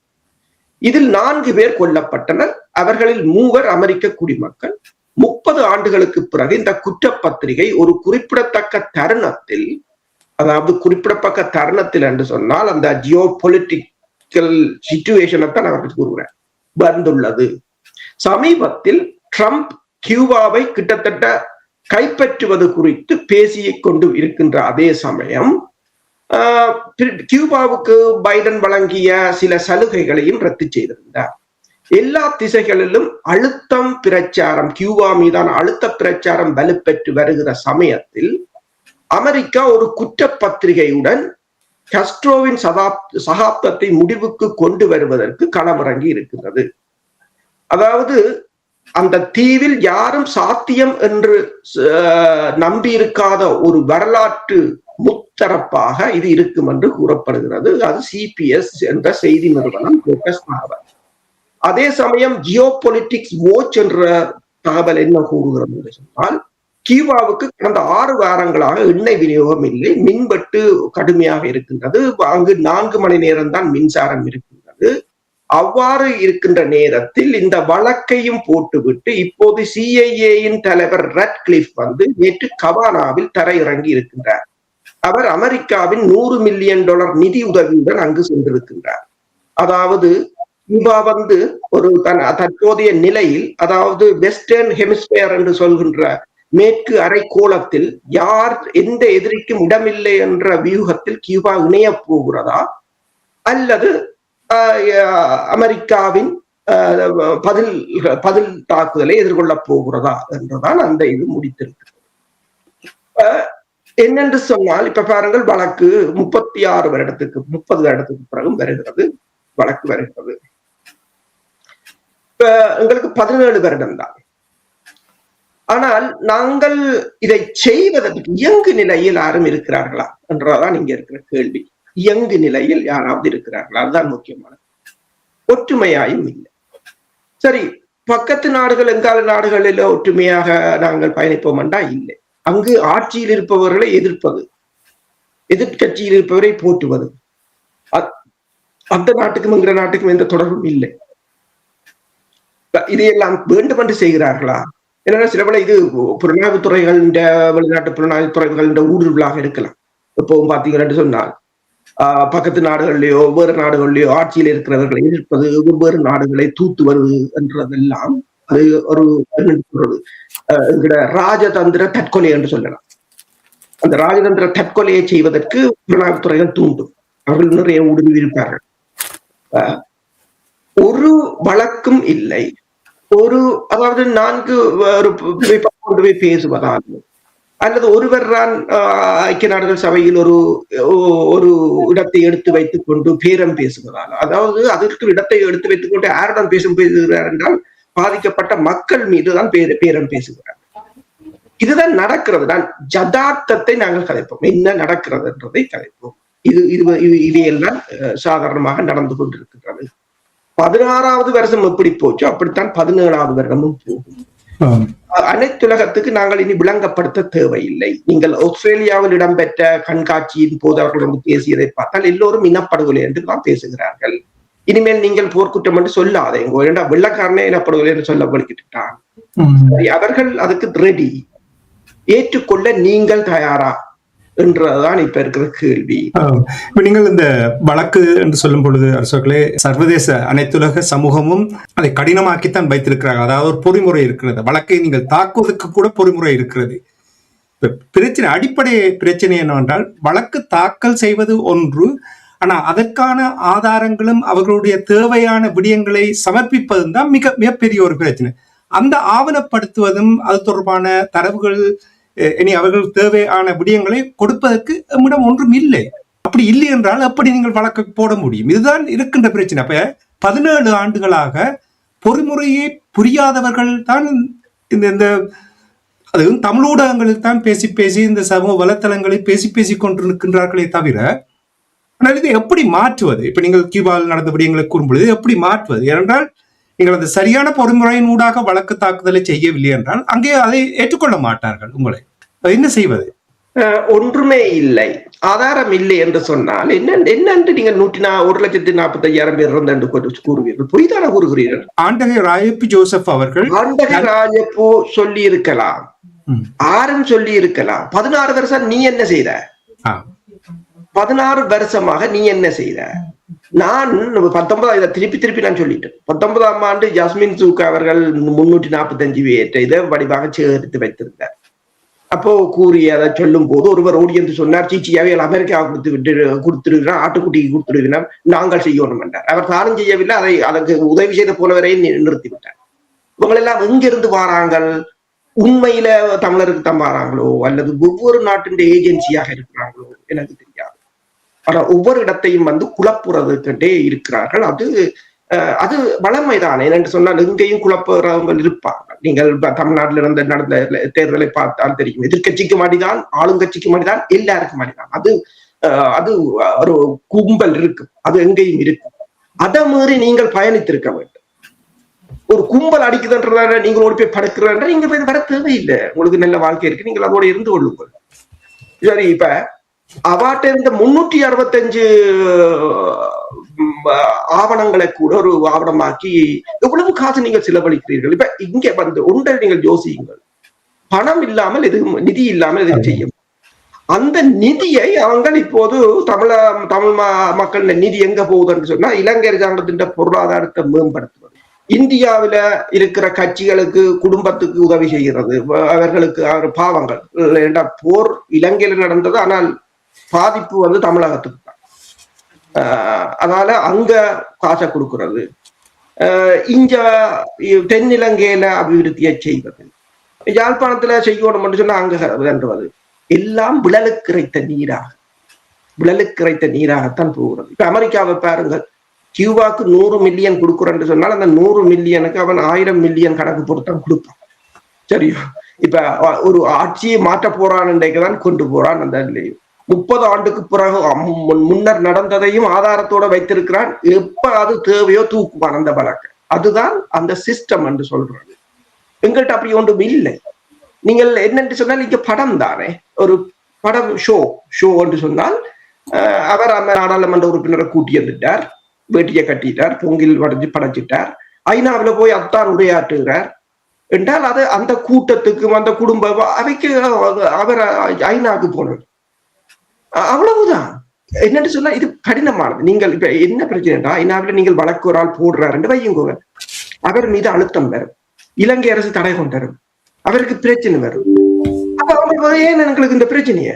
இதில் 4 பேர் கொல்லப்பட்டனர். அவர்களில் 3 அமெரிக்க குடிமக்கள். 30 ஆண்டுகளுக்கு பிறகு இந்த குற்றப்பத்திரிகை ஒரு குறிப்பிடத்தக்க தருணத்தில், அதாவது குறிப்பிடத்தக்க தருணத்தில் என்று சொன்னால் அந்த ஜியோ பொலிட்டிக்கல் சிச்சுவேஷனை தான் நான் கூறுகிறேன், வந்துள்ளது. சமீபத்தில் ட்ரம்ப் கியூபாவை கிட்டத்தட்ட கைப்பற்றுவது குறித்து பேசிக் கொண்டு இருக்கின்ற அதே சமயம் கியூபாவுக்கு பைடன் வழங்கிய சில சலுகைகளையும் ரத்து செய்திருந்தார். எல்லா திசைகளிலும் அழுத்தம் பிரச்சாரம், கியூபா மீதான அழுத்த பிரச்சாரம் வலுப்பெற்று வருகிற சமயத்தில் அமெரிக்கா ஒரு குற்றப்பத்திரிகையுடன் காஸ்ட்ரோவின் சகாப்தத்தை முடிவுக்கு கொண்டு வருவதற்கு களமிறங்கி இருக்கிறது. அதாவது அந்த தீவில் யாரும் சாத்தியம் என்று நம்பியிருக்காத ஒரு வரலாற்று முத்தரப்பாக இது இருக்கும் என்று கூறப்படுகிறது. அது CPS என்ற செய்தி நிறுவனம் அதே சமயம் ஜியோ பொலிட்டிக்ஸ் வாட்ச் என்ற தகவல் என்ன கூறுகிறது என்று சொன்னால், கியூபாவுக்கு கடந்த 6 வாரங்களாக எண்ணெய் விநியோகம் இல்லை, மின்வெட்டு கடுமையாக இருக்கின்றது. அங்கு 4 மணி நேரம் தான் மின்சாரம் இருக்கின்றது. அவ்வாறு இருக்கின்ற நேரத்தில் இந்த வழக்கையும் போட்டுவிட்டு இப்போது CIA-யின் தலைவர் ரட்க்ளிஃப் நேற்று கவானாவில் தரையிறங்கி இருக்கின்றார். அவர் அமெரிக்காவின் $100 மில்லியன் நிதி உதவியுடன் அங்கு சென்றிருக்கின்றார். அதாவது கியூபா ஒரு தற்போதைய நிலையில், அதாவது வெஸ்டர்ன் ஹெமிஸ்பியர் என்று சொல்கின்ற மேற்கு அரைக்கோளத்தில் யார் எந்த எதிரிக்கும் இடமில்லை என்ற வியூகத்தில் கியூபா இணைய போகிறதா அல்லது அமெரிக்காவின் பதில் தாக்குதலை எதிர்கொள்ளப் போகிறதா என்றுதான் அந்த இது முடித்திருக்கு. என்னென்று சொன்னால் இப்ப பாருங்கள், வழக்கு 36 வருடத்துக்கு 30 வருடத்துக்கு பிறகு வருகிறது, வழக்கு வருகிறது. இப்ப எங்களுக்கு 17 வருடம் தான். ஆனால் நாங்கள் இதை செய்வதற்கு இயங்கு நிலையில் யாரும் இருக்கிறார்களா என்றதான் இங்க இருக்கிற கேள்வி. இயங்கு நிலையில் யாராவது இருக்கிறார்களா? அதுதான் முக்கியமானது. ஒற்றுமையாயும் இல்லை. சரி, பக்கத்து நாடுகள் எங்கால நாடுகளில் ஒற்றுமையாக நாங்கள் பயணிப்போம் என்றா இல்லை. அங்கு ஆட்சியில் இருப்பவர்களை எதிர்ப்பது, எதிர்கட்சியில் இருப்பவரை போற்றுவது, அந்த நாட்டுக்கும் என்கிற நாட்டுக்கும் எந்த தொடர்பும் இல்லை. இதையெல்லாம் வேண்டும் என்று செய்கிறார்களா? என்னன்னா சில வேளை இது புலனாய்வு துறைகள், வெளிநாட்டு புலனாய்வு துறைகள் ஊடுருவலாக இருக்கலாம். எப்பவும் பார்த்தீங்கன்னு சொன்னால் பக்கத்து நாடுகளிலேயோ வேறு நாடுகளிலேயோ ஆட்சியில் இருக்கிறவர்களை எதிர்ப்பது, வெவ்வேறு நாடுகளை தூத்துவது என்றதெல்லாம் அது ஒரு ராஜதந்திர தற்கொலை என்று சொல்லலாம். அந்த ராஜதந்திர தற்கொலையை செய்வதற்கு புலனாய்வு துறைகள் தூண்டும். அவர்கள் நிறைய ஊடுருவி இருப்பார்கள். ஒரு வழக்கும் இல்லை. அதாவது 4 கொண்டு போய் பேசுவதால் அல்லது ஒருவர் தான் ஐக்கிய நாடுகள் சபையில் ஒரு இடத்தை எடுத்து வைத்துக் கொண்டு பேரம் பேசுவதால், அதாவது அதற்கு இடத்தை எடுத்து வைத்துக் கொண்டு யாரிடம் பேசுகிறார் என்றால் பாதிக்கப்பட்ட மக்கள் மீதுதான் பேரம் பேசுகிறார். இதுதான் நடக்கிறது. நான் யதார்த்தத்தை நாங்கள் கதைப்போம், என்ன நடக்கிறது என்றதை கதைப்போம். இதையெல்லாம் சாதாரணமாக நடந்து கொண்டிருக்கின்றது. 16வது வருஷம் எப்படி போச்சோ அப்படித்தான் 17வது வருடமும் போகும். அனைத்துலகத்துக்கு நாங்கள் இனி விளங்கப்படுத்த தேவையில்லை. நீங்கள் ஆஸ்திரேலியாவில் இடம்பெற்ற கண்காட்சியின் போது அவர்கள் பேசியதை பார்த்தால் எல்லோரும் இனப்படுகொலை என்று தான் பேசுகிறார்கள். இனிமேல் நீங்கள் போர்க்குற்றம் என்று சொல்லாதேங்கோ, ஏன்னா வெள்ளக்காரனே இனப்படுகொலை என்று சொல்ல வலிக்கிட்டான். அவர்கள் அதுக்கு ரெடி. ஏற்றுக்கொள்ள நீங்கள் தயாரா என்றதான் இப்ப இருக்கிற கேள்வி. இப்ப நீங்கள் இந்த வழக்கு என்று சொல்லும் பொழுது அரசர்களே, சர்வதேச அனைத்துலக சமூகமும் அதை கடினமாக்கித்தான் வைத்திருக்கிறார்கள். அதாவது ஒரு பொறிமுறை இருக்கிறது. வழக்கை நீங்கள் தாக்குவதற்கு கூட பொறிமுறை இருக்கிறது. பிரச்சனை, அடிப்படை பிரச்சனை என்னவென்றால், வழக்கு தாக்கல் செய்வது ஒன்று, ஆனா அதற்கான ஆதாரங்களும் அவர்களுடைய தேவையான விடயங்களை சமர்ப்பிப்பதும் தான் மிகப்பெரிய ஒரு பிரச்சனை. அந்த ஆவணப்படுத்துவதும் அது தொடர்பான தரவுகள், இனி அவர்கள் தேவையான விடயங்களை கொடுப்பதற்கு நம்மிடம் ஒன்றும் இல்லை. அப்படி இல்லை என்றால் அப்படி நீங்கள் வழக்கு போட முடியும்? இதுதான் இருக்கின்ற பிரச்சனை. அப்ப 17 ஆண்டுகளாக பொறிமுறையை புரியாதவர்கள் தான் இந்த அதுவும் தமிழ் ஊடகங்களில் தான் பேசி இந்த சமூக வலைத்தளங்களில் பேசி கொண்டிருக்கின்றார்களே தவிர, ஆனால் இதை எப்படி மாற்றுவது? இப்ப நீங்கள் கியூபாவில் நடந்த விடயங்களை கூறும்பொழுது எப்படி மாற்றுவது? ஏனென்றால் நீங்கள் அந்த சரியான பொறிமுறையின் ஊடாக வழக்கு தாக்குதலை செய்யவில்லை என்றால் அங்கே அதை ஏற்றுக்கொள்ள மாட்டார்கள். உங்களை என்ன செய்வது? ஒன்றுமே இல்லை, ஆதாரம் இல்லை என்று சொன்னால் என்னென்று நீங்கள் 1,40,45,000 பேர் என்று கூறுவீர்கள்? பொய்தான கூறுகிறீர்கள். ஆண்டகை ராயப்பு ஜோசப் அவர்கள், ஆண்டகை ராஜப்பு சொல்லி இருக்கலாம், ஆரும் சொல்லி இருக்கலாம். 16 வருஷம் நீ என்ன செய்த? 16 வருஷமாக நீ என்ன செய்த? நான் 19 திருப்பி நான் சொல்லிட்டேன். 19ஆம் ஆண்டு ஜாஸ்மின் சூக் அவர்கள் 345 பேற்றை இதை வடிவாக சேகரித்து வைத்திருந்தார். அப்போ கூறிய அதை சொல்லும் போது ஒருவர் ஓடி என்று சொன்னார், சீச்சியாவே அமெரிக்கா கொடுத்துருக்கிறார், ஆட்டுக்குட்டிக்கு கொடுத்துருக்கிறார், நாங்கள் செய்யணும் என்றார். அவர் தானும் செய்யவில்லை, அதற்கு உதவி செய்த போலவரையும் நிறுத்திவிட்டார். இவங்களெல்லாம் எங்கிருந்து வாராங்கள்? உண்மையில தமிழருக்கு தான் வாராங்களோ அல்லது ஒவ்வொரு நாட்டின் ஏஜென்சியாக இருக்கிறாங்களோ எனக்கு தெரியாது. ஆனா ஒவ்வொரு இடத்தையும் குழப்புறதுக்கிட்டே இருக்கிறார்கள். அது வளமைதான். ஏனென்று சொன்னால் எங்கேயும் குழப்பறவங்க இருப்பாங்க. நீங்கள் தமிழ்நாட்டில் நடந்த தேர்தலை பார்த்தால் தெரியும். எதிர்கட்சிக்கு மாடிதான், ஆளுங்கட்சிக்கு மாடிதான், எல்லாருக்கும் மாடிதான். அது ஒரு கும்பல் இருக்கு, அது எங்கேயும் இருக்கு. அதை மீறி நீங்கள் பயணித்திருக்க வேண்டும். ஒரு கும்பல் அடிக்குதுன்றதால நீங்கள் ஓடி போய் படுக்கிறன்ற நீங்க போய் வர தேவையில்லை. உங்களுக்கு நல்ல வாழ்க்கை இருக்கு, நீங்கள் அதோட இருந்து கொள்ளுங்கள். சரி, இப்ப அவாட்ட இருந்த 365 ஆவணங்களை கூட ஒரு ஆவணமாக்கி எவ்வளவு காசு நீங்கள் செலவழிக்கிறீர்கள்? இப்ப இங்க ஒன்றை நீங்கள் யோசியுங்கள். பணம் இல்லாமல் எதுவும், நிதி இல்லாமல் எதுவும் செய்யும். அந்த நிதியை அவங்க இப்போது தமிழ் மக்கள் நிதி எங்க போகுதுன்னு சொன்னா இலங்கை அரசாங்கத்தின் பொருளாதாரத்தை மேம்படுத்துவது. இந்தியாவில இருக்கிற கட்சிகளுக்கு குடும்பத்துக்கு உதவி செய்கிறது, அவர்களுக்கு பாவங்கள். போர் இலங்கையில நடந்தது, ஆனால் பாதிப்பு வந்து தமிழகத்துக்கு தான். அதனால அங்க காசை கொடுக்கிறது, இங்க தென்னிலங்கையில அபிவிருத்தியை செய்வது, யாழ்ப்பாணத்துல செய்யணும் சொன்னா அங்க வென்றுவது, எல்லாம் விழலுக்கிறைத்த நீராகத்தான் போகிறது. இப்ப அமெரிக்காவை பாருங்கள், கியூபாக்கு 100 மில்லியன் கொடுக்குறேன்னு சொன்னால் அந்த 100 மில்லியனுக்கு அவன் 1000 மில்லியன் கணக்கு போட்டுத்தான் கொடுப்பான். சரியா? இப்ப ஒரு ஆட்சியை மாற்ற போறான்தான் கொண்டு போறான். அந்த 30 ஆண்டுக்கு பிறகு முன்னர் நடந்ததையும் ஆதாரத்தோட வைத்திருக்கிறான். எப்ப அது தேவையோ தூக்குவான் அந்த வழக்கை. அதுதான் அந்த சிஸ்டம் என்று சொல்றது. எங்கள்கிட்ட அப்படி ஒன்றும் இல்லை. நீங்கள் என்னென்று சொன்னால் இங்க படம் தானே, ஒரு படம் ஷோ என்று சொன்னால் அவர் நாடாளுமன்ற உறுப்பினரை கூட்டி வந்துட்டார், வேட்டியை கட்டிட்டார், பொங்கில் வடைஞ்சு படைச்சிட்டார், ஐநாவில போய் அத்தான் உரையாற்றுகிறார் என்றால் அது அந்த கூட்டத்துக்கும் அந்த குடும்ப அவைக்கு அவர் ஐநாவுக்கு போனது, அவ்வளவுதான். என்னன்னு சொன்னா இது கடினமானது. நீங்கள் இப்ப என்ன பிரச்சனைடா, ஐநாவில நீங்கள் வழக்கு ஒரு ஆள் போடுறாரு வையுங்க, அவர் மீது அழுத்தம் வரும், இலங்கை அரசு தடை கொண்டு வரும், அவருக்கு பிரச்சனை வரும். அப்ப அவங்க ஏன் எங்களுக்கு இந்த பிரச்சனைய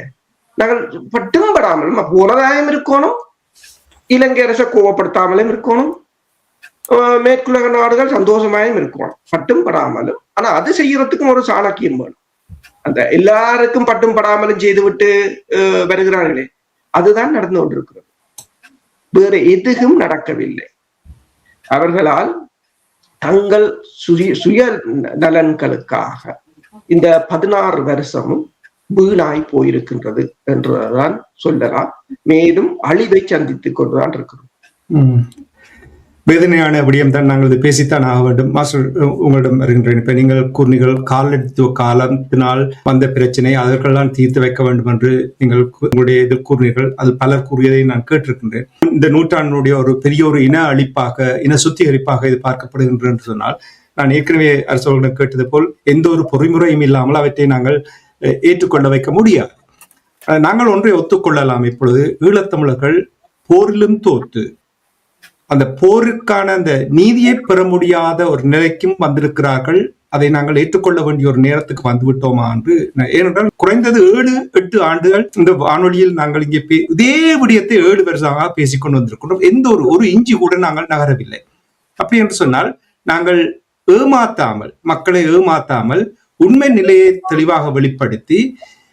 நாங்கள் பட்டும் படாமல் போனதாயும் இருக்கணும், இலங்கை அரசை கோவப்படுத்தாமலும் இருக்கணும், மேற்குலக நாடுகள் சந்தோஷமாயும் இருக்கணும், பட்டும் படாமலும். ஆனா அது செய்யறதுக்கும் ஒரு சாணக்கியம் வேணும். அந்த எல்லாருக்கும் பட்டும் படாமலும் செய்துவிட்டு வருகிறார்களே, அதுதான் நடந்து கொண்டிருக்கிறது. வேற எதுவும் நடக்கவில்லை. அவர்களால் தங்கள் சுய நலன்களுக்காக இந்த 16 வருஷமும் வீணாய் போயிருக்கின்றது என்றுதான் சொல்லலாம். மேலும் அழிவை சந்தித்துக் கொண்டுதான் இருக்கிறோம். வேதனையான விடயம் தான். நாங்கள் இது பேசித்தான் ஆக வேண்டும். மாஸ்டர், உங்களிடம் வருகின்றேன். இப்ப நீங்கள் கூறினீர்கள் காலனித்துவ காலத்தினால் வந்த பிரச்சனை அதற்கெல்லாம் தீர்த்து வைக்க வேண்டும் என்று நீங்கள் உங்களுடைய இதில் கூறினீர்கள். அது பலர் கூறியதை நான் கேட்டிருக்கின்றேன். இந்த நூற்றாண்டினுடைய ஒரு பெரிய ஒரு இன அழிப்பாக, இன சுத்திகரிப்பாக இது பார்க்கப்படுகின்றது என்று சொன்னால், நான் ஏற்கனவே அரசர்களிடம் கேட்டது போல் எந்த ஒரு பொறிமுறையும் இல்லாமல் அவற்றை நாங்கள் ஏற்றுக்கொள்ள வைக்க முடியாது. நாங்கள் ஒன்றை ஒத்துக்கொள்ளலாம். இப்பொழுது ஈழத்தமிழர்கள் போரிலும் தோற்று அந்த போருக்கான அந்த நீதியை பெற முடியாத ஒரு நிலைக்கும் வந்திருக்கிறார்கள். அதை நாங்கள் ஏற்றுக்கொள்ள வேண்டிய ஒரு நேரத்துக்கு வந்துவிட்டோமா என்று. ஏனென்றால் குறைந்தது 7-8 ஆண்டுகள் இந்த வானொலியில் நாங்கள் இங்கே இதே விடயத்தை 7 வருஷமாக பேசிக்கொண்டு வந்திருக்கிறோம். எந்த ஒரு இஞ்சி கூட நாங்கள் நகரவில்லை. அப்படி என்று சொன்னால் நாங்கள் ஏமாத்தாமல், மக்களை ஏமாத்தாமல் உண்மை நிலையை தெளிவாக வெளிப்படுத்தி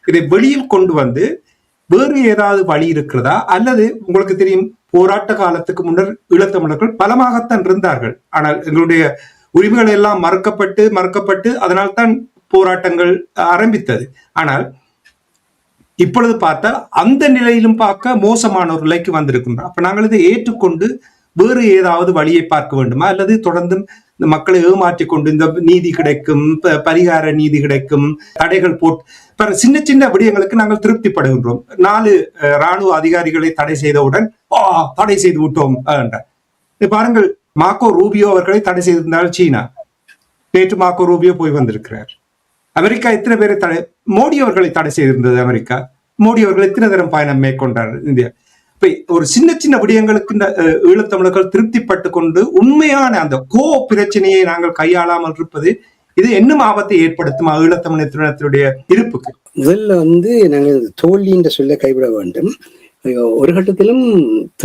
இதை வெளியில் கொண்டு வந்து வேறு ஏதாவது வழி இருக்கிறதா? அல்லது உங்களுக்கு தெரியும், போராட்ட காலத்துக்கு முன்னர் ஈழத்தமிழர்கள் பலமாகத்தான் இருந்தார்கள். ஆனால் எங்களுடைய உரிமைகள் எல்லாம் மறுக்கப்பட்டு அதனால் தான் போராட்டங்கள் ஆரம்பித்தது. ஆனால் இப்பொழுது பார்த்தால் அந்த நிலையிலும் பார்க்க மோசமான ஒரு நிலைக்கு வந்திருக்கின்றோம். அப்ப நாங்கள் இதை ஏற்றுக்கொண்டு வேறு ஏதாவது வழியை பார்க்க வேண்டுமா? அல்லது தொடர்ந்து இந்த மக்களை ஏமாற்றிக் கொண்டு இந்த நீதி கிடைக்கும், பரிகார நீதி கிடைக்கும், தடைகள் போட்டு சின்ன சின்ன விடயங்களுக்கு நாங்கள் திருப்திப்படுகின்றோம். 4 ராணுவ அதிகாரிகளை தடை செய்தவுடன் தடை செய்து விட்டோம் என்றார். பாருங்கள், மார்க்கோ ரூபியோ அவர்களை தடை செய்திருந்தால் சீனா, நேற்று மார்க்கோ ரூபியோ போய் வந்திருக்கிறார். அமெரிக்கா எத்தனை பேரை மோடி அவர்களை தடை செய்திருந்தது. அமெரிக்கா மோடி அவர்கள் எத்தனை தரம் பயணம் மேற்கொண்டார் இந்தியா. ஒரு சின்ன சின்ன விடயங்களுக்கு இந்த ஈழத்தமிழர்கள் திருப்திப்பட்டு கொண்டு உண்மையான அந்த பிரச்சனையை நாங்கள் கையாளாமல் இருப்பது இது இன்னும் ஆபத்தை ஏற்படுத்தும் ஈழத்தமிழத்தினுடைய இருப்புக்கு. முதல்ல நாங்கள் தோல்வி என்று சொல்ல கைவிட வேண்டும். ஒரு கட்டத்திலும்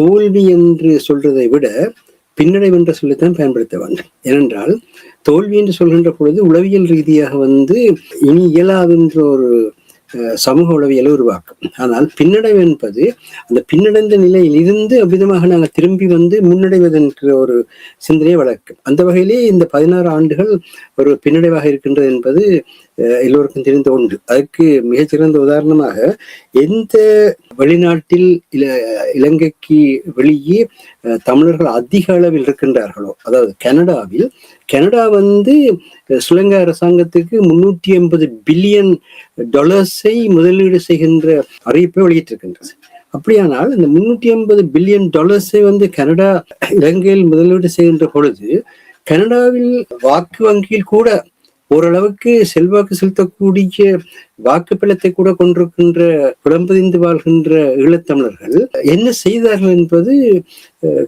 தோல்வி என்று சொல்றதை விட பின்னடைவு என்று சொல்லித்தான் பயன்படுத்த வேண்டும். ஏனென்றால் தோல்வி என்று சொல்கின்ற பொழுது உளவியல் ரீதியாக இனி இயலாதுன்ற ஒரு சமூக உளவியலை உருவாக்கும். ஆனால் பின்னடைவு என்பது அந்த பின்னடைந்த நிலையில் இருந்து அவ்விதமாக நாங்கள் திரும்பி முன்னடைவதென்ற ஒரு சிந்தனையை வளர்க்கும். அந்த வகையிலே இந்த 16 ஆண்டுகள் ஒரு பின்னடைவாக இருக்கின்றது என்பது எல்லோருக்கும் தெரிந்த ஒன்று. அதுக்கு மிகச்சிறந்த உதாரணமாக, எந்த வெளிநாட்டில் இலங்கைக்கு வெளியே தமிழர்கள் அதிக அளவில் இருக்கின்றார்களோ, அதாவது கனடா ஸ்ரீலங்கா அரசாங்கத்துக்கு $380 பில்லியன் முதலீடு செய்கின்ற அறிவிப்பை வெளியிட்டிருக்கின்றது. அப்படியானால் இந்த $380 பில்லியன் கனடா இலங்கையில் முதலீடு செய்கின்ற பொழுது, கனடாவில் வாக்கு வங்கியில் கூட ஓரளவுக்கு செல்வாக்கு செலுத்தக்கூடிய வாக்கு பலத்தை கூட கொண்டிருக்கின்ற புலம்பெயர்ந்து வாழ்கின்ற ஈழத்தமிழர்கள் என்ன செய்தார்கள் என்பது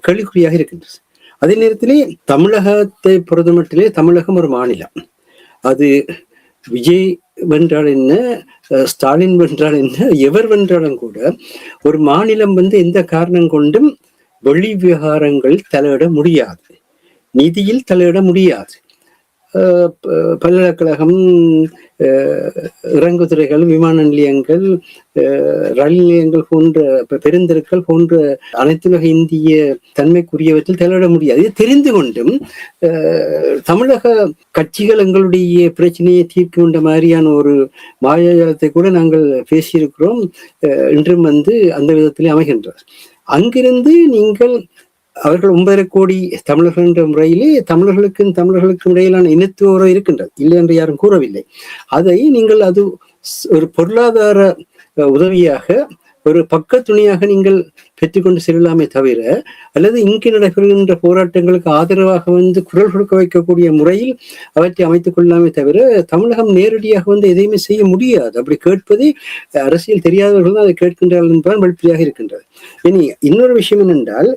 கேள்விக்குறியாக இருக்கின்றது. அதே நேரத்திலே தமிழகத்தை பொறுத்தமட்டிலே தமிழகம் ஒரு மாநிலம். அது விஜய் வென்றால் என்ன, ஸ்டாலின் வென்றால் என்ன, எவர் வென்றாலும் கூட ஒரு மாநிலம் எந்த காரணம் கொண்டும் வெளி விவகாரங்கள் தலையிட முடியாது, நிதியில் தலையிட முடியாது. பல்கலைக்கழகம், இறங்குதுறைகள், விமான நிலையங்கள், ரயில் நிலையங்கள் போன்ற பெருந்தெருக்கள் போன்ற அனைத்துலக இந்திய தன்மைக்குரியவற்றில் தலையிட முடியாது. இது தெரிந்து கொண்டும் தமிழக கட்சிகள் எங்களுடைய பிரச்சனையை தீர்க்கின்ற மாதிரியான ஒரு மாயாஜாலத்தை கூட நாங்கள் பேசியிருக்கிறோம். இன்றும் அந்த விதத்திலே அமைகின்றார். அங்கிருந்து நீங்கள் அவர்கள் 9.5 கோடி தமிழர்கள் என்ற முறையிலே தமிழர்களுக்கும் இடையிலான இனத்துவ உறவு இருக்கின்றது, இல்லை என்று யாரும் கூறவில்லை. அதை நீங்கள் அது ஒரு பொருளாதார உதவியாக, ஒரு பக்க துணியாக நீங்கள் பெற்றுக்கொண்டு செல்லலாமே தவிர, அல்லது இங்கு நடைபெறுகின்ற போராட்டங்களுக்கு ஆதரவாக குரல் கொடுக்க வைக்கக்கூடிய முறையில் அவற்றை அமைத்துக் கொள்ளலாமே தவிர, தமிழகம் நேரடியாக எதையுமே செய்ய முடியாது. அப்படி கேட்பதே அரசியல் தெரியாதவர்கள் தான் அதை கேட்கின்றார்கள் என்பதால் வெளிப்படையாக இருக்கின்றது. இனி இன்னொரு விஷயம் என்னென்றால்,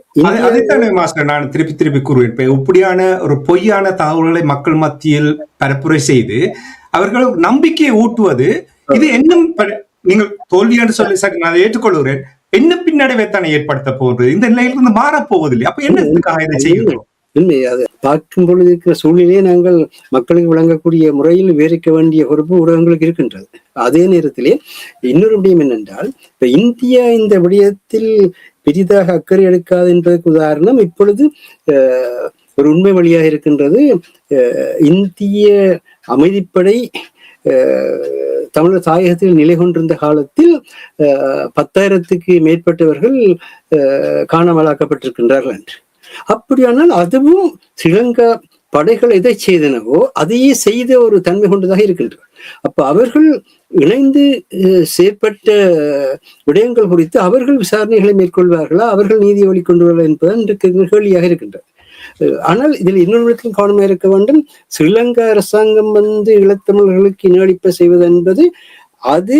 நான் திருப்பி கூறுவேன், இப்படியான ஒரு பொய்யான தகவல்களை மக்கள் மத்தியில் பரப்புரை செய்து அவர்கள் நம்பிக்கையை ஊட்டுவது, இது இன்னும் நீங்கள் தோல்வி என்று சொல்லி சரி நான் ஏற்றுக்கொள்கிறேன், என்ன பின்னடைவை தானே ஏற்படுத்த போகிறது, இந்த நிலையிலிருந்து மாறப்போவதில்லை. அப்ப என்னத்துக்காக இதை செய்கிறோம்? உண்மை அதை பார்க்கும் பொழுது இருக்கிற சூழ்நிலையை நாங்கள் மக்களுக்கு வழங்கக்கூடிய முறையில் விவரிக்க வேண்டிய பொறுப்பு ஊடகங்களுக்கு இருக்கின்றது. அதே நேரத்திலே இன்னொரு விடயம் என்னென்றால், இப்ப இந்தியா இந்த விடயத்தில் பெரிதாக அக்கறை எடுக்காது என்பதற்கு உதாரணம் இப்பொழுது ஒரு உண்மை வழியாக இருக்கின்றது. இந்திய அமைதிப்படை தமிழர் தாயகத்தில் நிலை கொண்டிருந்த காலத்தில் 10,000க்கு மேற்பட்டவர்கள் காணாமலாக்கப்பட்டிருக்கின்றார்கள் என்று. அப்படியானால் அதுவும் ஸ்ரீலங்கா படைகள் எதை செய்தனவோ அதையே செய்த ஒரு தன்மை கொண்டதாக இருக்கின்றது. அப்ப அவர்கள் இணைந்து செயற்பட்ட விடயங்கள் குறித்து அவர்கள் விசாரணைகளை மேற்கொள்வார்களா, அவர்கள் நீதியை வழிகொண்டு வருவார்கள் என்பது கேள்வியாக இருக்கின்றது. ஆனால் இதில் இன்னொரு கவனமாக இருக்க வேண்டும். ஸ்ரீலங்கா அரசாங்கம் ஈழத்தமிழர்களுக்கு இனஅழிப்பை செய்வது என்பது அது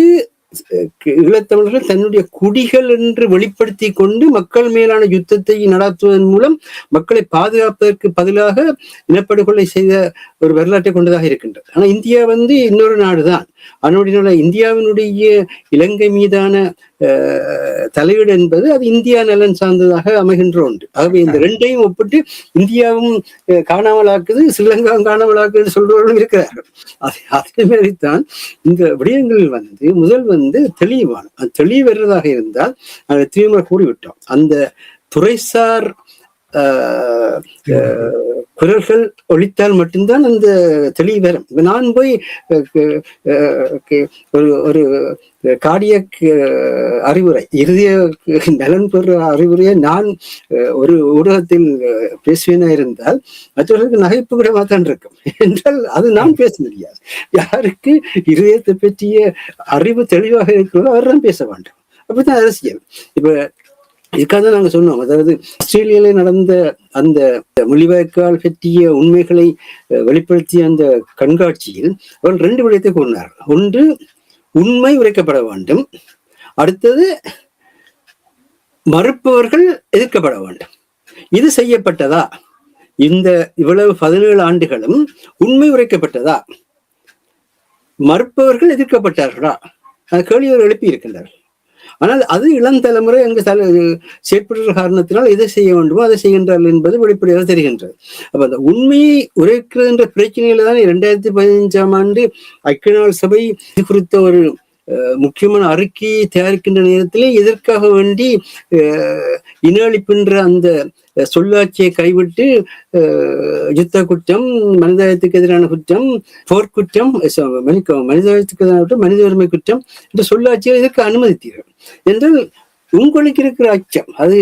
ஈழத்தமிழர்கள் தன்னுடைய குடிகள் என்று வெளிப்படுத்தி கொண்டு மக்கள் மேலான யுத்தத்தை நடத்துவதன் மூலம் மக்களை பாதுகாப்பதற்கு பதிலாக இனப்படுகொலை செய்த ஒரு வரலாற்றை கொண்டதாக இருக்கின்றது. ஆனா இந்தியா இன்னொரு நாடுதான். அதனுடைய இந்தியாவினுடைய இலங்கை மீதான தலையீடு என்பது அது இந்தியா நலன் சார்ந்ததாக அமைகின்ற ஒன்று. ஆகவே இந்த ரெண்டையும் ஒப்பிட்டு இந்தியாவும் காணாமலாக்குது, ஸ்ரீலங்காவும் காணாமலாக்குது சொல்றவர்களும் இருக்கிறார்கள். அதே மாதிரித்தான் இந்த விடயங்களில் முதல் தெளிவான தெளிவு வர்றதாக இருந்தால் அதை தீவிர கூறிவிட்டோம். அந்த துறைசார் குரல்கள் ஒழித்தால் மட்டும்தான் அந்த தெளிவு வரும். நான் போய் ஒரு கார்டியக் அறிவுரை, இறுதிய நலன் பெற அறிவுரையை நான் ஒரு ஊடகத்தில் பேசுவேனா இருந்தால் மற்றவர்களுக்கு நகைப்பு கூட மாத்தான் இருக்கும். என்றால் அது நான் பேச முடியாது. யாருக்கு இருதயத்தை பற்றிய அறிவு தெளிவாக இருக்கிறதோ அவர்தான் பேச வேண்டும். அப்படித்தான் அரசியல். இப்ப இதுக்காக தான் நாங்க சொன்னோம், அதாவது ஆஸ்திரேலியாவில நடந்த அந்த மொழிவாய்க்கால் பற்றிய உண்மைகளை வெளிப்படுத்திய அந்த கண்காட்சியில் அவர்கள் 2 விடயத்தை கூறினார்கள். ஒன்று, உண்மை உரைக்கப்பட வேண்டும். அடுத்தது, மறுப்பவர்கள் எதிர்க்கப்பட வேண்டும். இது செய்யப்பட்டதா? இந்த இவ்வளவு 17 ஆண்டுகளும் உண்மை உரைக்கப்பட்டதா? மறுப்பவர்கள் எதிர்க்கப்பட்டார்களா? கேள்வி எழுப்பி இருக்கின்றார்கள். ஆனால் அது இளம் தலைமுறை அங்கு செயற்படுகிற காரணத்தினால் எதை செய்ய வேண்டுமோ அதை செய்கின்றார்கள் என்பது வெளிப்படையாக தெரிகின்றது. அப்ப அந்த உண்மையை உரைக்கின்ற பிரச்சனையில தான் 2015ஆம் ஆண்டு ஐக்கிய நாடு சபை இது குறித்த ஒரு முக்கியமான அறிக்கையை தயாரிக்கின்ற நேரத்திலே எதற்காக வேண்டி இனஅழிப்புன்ற அந்த சொல்லாட்சியை கைவிட்டு யுத்த குற்றம், மனிதாயத்துக்கு எதிரான குற்றம், போர்க்குற்றம், மனிதாயத்துக்கு எதிரான குற்றம், மனித உரிமை குற்றம் என்ற சொல்லாட்சியை இதற்கு அனுமதித்தீர்கள் என்றால் உங்களுக்கு இருக்கிற அச்சம் அது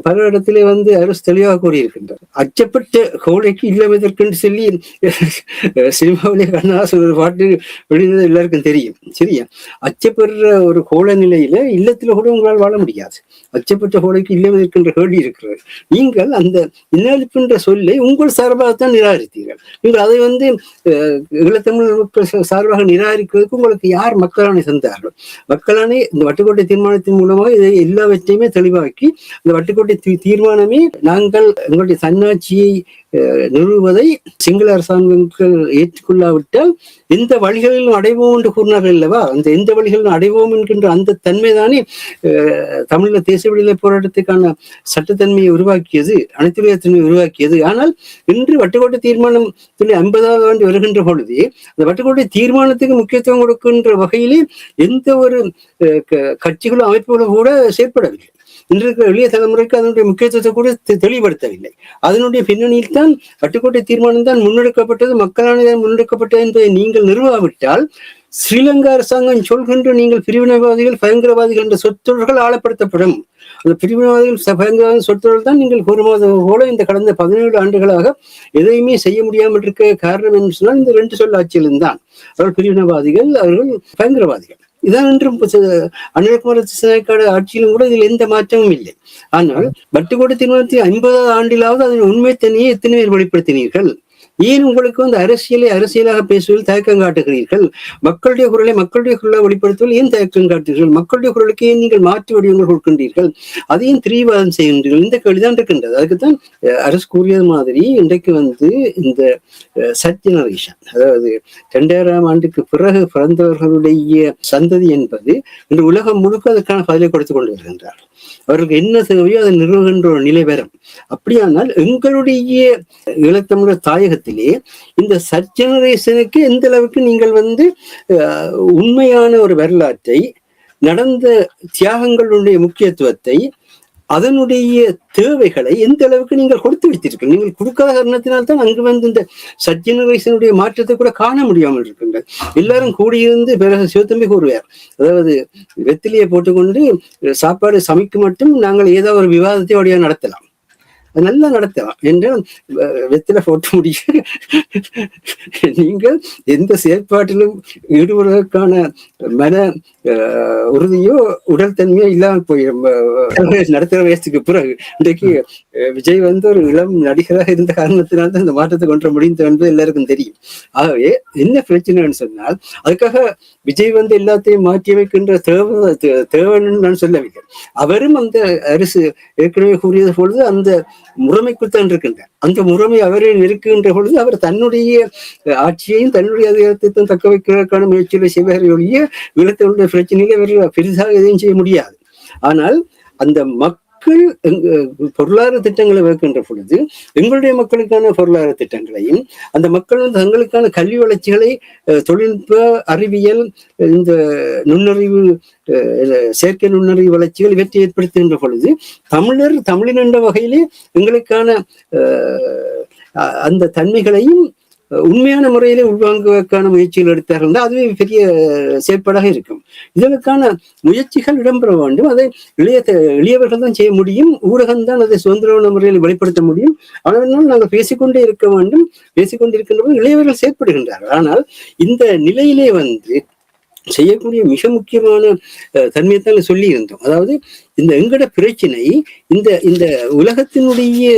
பல இடத்திலே அரசு தெளிவாக கூறியிருக்கின்றார். அச்சப்பட்ட கோழைக்கு இல்லமெதற்கென்று சொல்லி சினிமாவிலே கண்ணாசு ஒரு பாட்டு வெளியினது எல்லாருக்கும் தெரியும். சரியா? அச்சப்படுற ஒரு கோழ நிலையில இல்லத்துல கூட உங்களால் வாழ முடியாது. அச்சப்பட்ட கோழைக்கு இல்லமெதற்கென்ற கேள்வி இருக்கிறது. நீங்கள் அந்த இனஅழிப்புன்ற சொல்லை உங்கள் சார்பாகத்தான் நிராகரித்தீர்கள். நீங்கள் அதை ஈழத்தமிழ் மக்கள் சார்பாக நிராகரிக்கிறதுக்கு உங்களுக்கு யார் மக்களாணை தந்தார்கள்? மக்களாணை இந்த வட்டுக்கோட்டை தீர்மானத்தின் மூலமாக இதை எல்லாவற்றையுமே தெளிவாக்கி அந்த வட்டுக்கோட்டை தீர்மானமே நாங்கள் எங்களுடைய தன்னாட்சியை நிறுவுவதை சிங்கள அரசாங்கங்கள் ஏற்றுக்கொள்ளாவிட்டால் எந்த வழிகளிலும் அடைவோம் என்று கூறினார்கள் அல்லவா? அந்த எந்த வழிகளிலும் அடைவோம் என்கின்ற அந்த தன்மைதானே தமிழீழ தேச விடுதலை போராட்டத்துக்கான சட்டத்தன்மையை உருவாக்கியது, அனைத்துலக தன்மையை உருவாக்கியது. ஆனால் இன்று வட்டுக்கோட்டை தீர்மானம் 50வது ஆண்டு வருகின்ற பொழுது அந்த வட்டுக்கோட்டை தீர்மானத்துக்கு முக்கியத்துவம் கொடுக்கின்ற வகையிலே எந்த ஒரு கட்சிகளும் அமைப்புகளும் கூட செயற்படவில்லை. இன்று இருக்கிற எளிய தலைமுறைக்கு அதனுடைய முக்கியத்துவத்தை கூட தெளிவுபடுத்தவில்லை. அதனுடைய பின்னணியில் தான் வட்டுக்கோட்டை தீர்மானம் தான் முன்னெடுக்கப்பட்டது, மக்களான முன்னெடுக்கப்பட்டது என்பதை நீங்கள் நிறுவாவிட்டால் ஸ்ரீலங்கா அரசாங்கம் சொல்கின்ற நீங்கள் பிரிவினைவாதிகள் பயங்கரவாதிகள் என்ற சொற்றொடர்கள் ஆழப்படுத்தப்படும். அந்த பிரிவினைவாதிகள் பயங்கரவாத சொற்றொடர்கள் தான் நீங்கள் கூறுவது போல இந்த கடந்த 17 ஆண்டுகளாக எதையுமே செய்ய முடியாமல் இருக்க காரணம் என்று சொன்னால் இந்த 2 சொல் ஆட்சியிலும் தான். அவர்கள் பிரிவினைவாதிகள், அவர்கள் பயங்கரவாதிகள். இதான் என்றும் அனில்குமார் திசாநாயக்காடு ஆட்சியிலும் கூட இதில் எந்த மாற்றமும் இல்லை. ஆனால் வட்டுக்கோட்டை தீர்மானத்தை 50வது ஆண்டிலாவது அதன் உண்மைத்தன்மையை எத்தனை பேர் வெளிப்படுத்தினீர்கள்? ஏன் உங்களுக்கு அரசியலாக பேசுவதில் தயக்கம் காட்டுகிறீர்கள்? மக்களுடைய குரலை வெளிப்படுத்துவதில் ஏன் தயக்கம் காட்டுகிறீர்கள்? மக்களுடைய குரலுக்கு ஏன் நீங்கள் மாற்று வடிவங்கள் கொடுக்கின்றீர்கள்? அதையும் திரிவாதம் செய்கின்றீர்கள்? இந்த கேள்விதான் இருக்கின்றது. அதுக்குத்தான் அரசு கூறியது மாதிரி இன்றைக்கு இந்த சட் ஜெனரேஷன், அதாவது 2000ஆம் ஆண்டுக்கு பிறகு பிறந்தவர்களுடைய சந்ததி என்பது இன்று உலகம் முழுக்க அதற்கான பதிலை கொடுத்துக் கொண்டு வருகின்றார். அவர்களுக்கு என்ன தேவையோ அதை நிறுவுகின்ற ஒரு நிலை வரும். அப்படியானால் எங்களுடைய ஈழத்தமிழர் தாயகத்திலே இந்த சட் ஜெனரேஷனுக்கு எந்த அளவுக்கு நீங்கள் உண்மையான ஒரு வரலாற்றை, நடந்த தியாகங்களுடைய முக்கியத்துவத்தை, அதனுடைய தேவைகளை எந்த அளவுக்கு நீங்கள் கொடுத்து வைத்தீர்கள்? நீங்கள் கொடுக்காத காரணத்தினால்தான் அங்கு இந்த சட் ஜெனரேஷனுடைய மாற்றத்தை கூட காண முடியாமல் இருக்கின்றது. எல்லாரும் கூடியிருந்து பிறகு சிவத்தம்பி கூறுவார், அதாவது வெத்திலையை போட்டுக்கொண்டு சாப்பாடு சமைக்க மட்டும் நாங்கள் ஏதாவது ஒரு விவாதத்தை வழியாக நடத்தலாம், நல்லா நடத்தலாம் என்றால் வெத்தில போட்டு முடிய நீங்கள் எந்த செயற்பாட்டிலும் ஈடுபடுவதற்கான மன உறுதியோ உடல் தன்மையோ இல்லாமல் போயிடும். நடத்துகிற வயசுக்கு பிறகு இன்றைக்கு விஜய் ஒரு இளம் நடிகராக இருந்த காரணத்தினால்தான் இந்த மாற்றத்தை கொண்டு முடிந்தது என்பது எல்லாருக்கும் தெரியும். ஆகவே என்ன பிரச்சனைன்னு சொன்னால் அதுக்காக விஜய் எல்லாத்தையும் மாற்றி வைக்கின்ற தேவைன்னு நான் சொல்லவில்லை. அவரும் அந்த அரசு ஏற்கனவே கூறியது பொழுது அந்த முறைமைக்குத்தான் இருக்கின்றார். அந்த முறைமை அவரே இருக்கின்ற பொழுது அவர் தன்னுடைய ஆட்சியையும் தன்னுடைய அதிகாரத்தையும் தக்க வைக்கிறதுக்கான முயற்சிகளை செய்வாரே ஒழிய ஈழத்தினுடைய பிரச்சனைகளை பெரிதாக எதையும் செய்ய முடியாது. ஆனால் அந்த மக்கள் பொருளாதார திட்டங்களை வைக்கின்ற பொழுது எங்களுடைய மக்களுக்கான பொருளாதார திட்டங்களையும் அந்த மக்கள் தங்களுக்கான கல்வி வளர்ச்சிகளை, தொழில்நுட்ப அறிவியல், இந்த நுண்ணறிவு, செயற்கை நுண்ணறிவு வளர்ச்சிகள் இவற்றை ஏற்படுத்துகின்ற பொழுது தமிழன் என்ற வகையிலே எங்களுக்கான அந்த தன்மைகளையும் உண்மையான முறையிலே உள்வாங்குவதற்கான முயற்சிகள் எடுத்தார்கள். அதுவே பெரிய செயற்பாடாக இருக்கும். இதற்கான முயற்சிகள் இடம்பெற வேண்டும். அதை எளியவர்கள் தான் செய்ய முடியும். ஊடகம்தான் அதை சுதந்திரமான முறையில் வெளிப்படுத்த முடியும். ஆனால் நாங்கள் பேசிக்கொண்டே இருக்க வேண்டும். பேசிக்கொண்டிருக்கின்ற போது இளையவர்கள் செயற்படுகின்றார்கள். ஆனால் இந்த நிலையிலே செய்யக்கூடிய மிக முக்கியமான தன்மையத்தான் சொல்லி இருந்தோம். அதாவது இந்த எங்கட பிரச்சனை இந்த உலகத்தினுடைய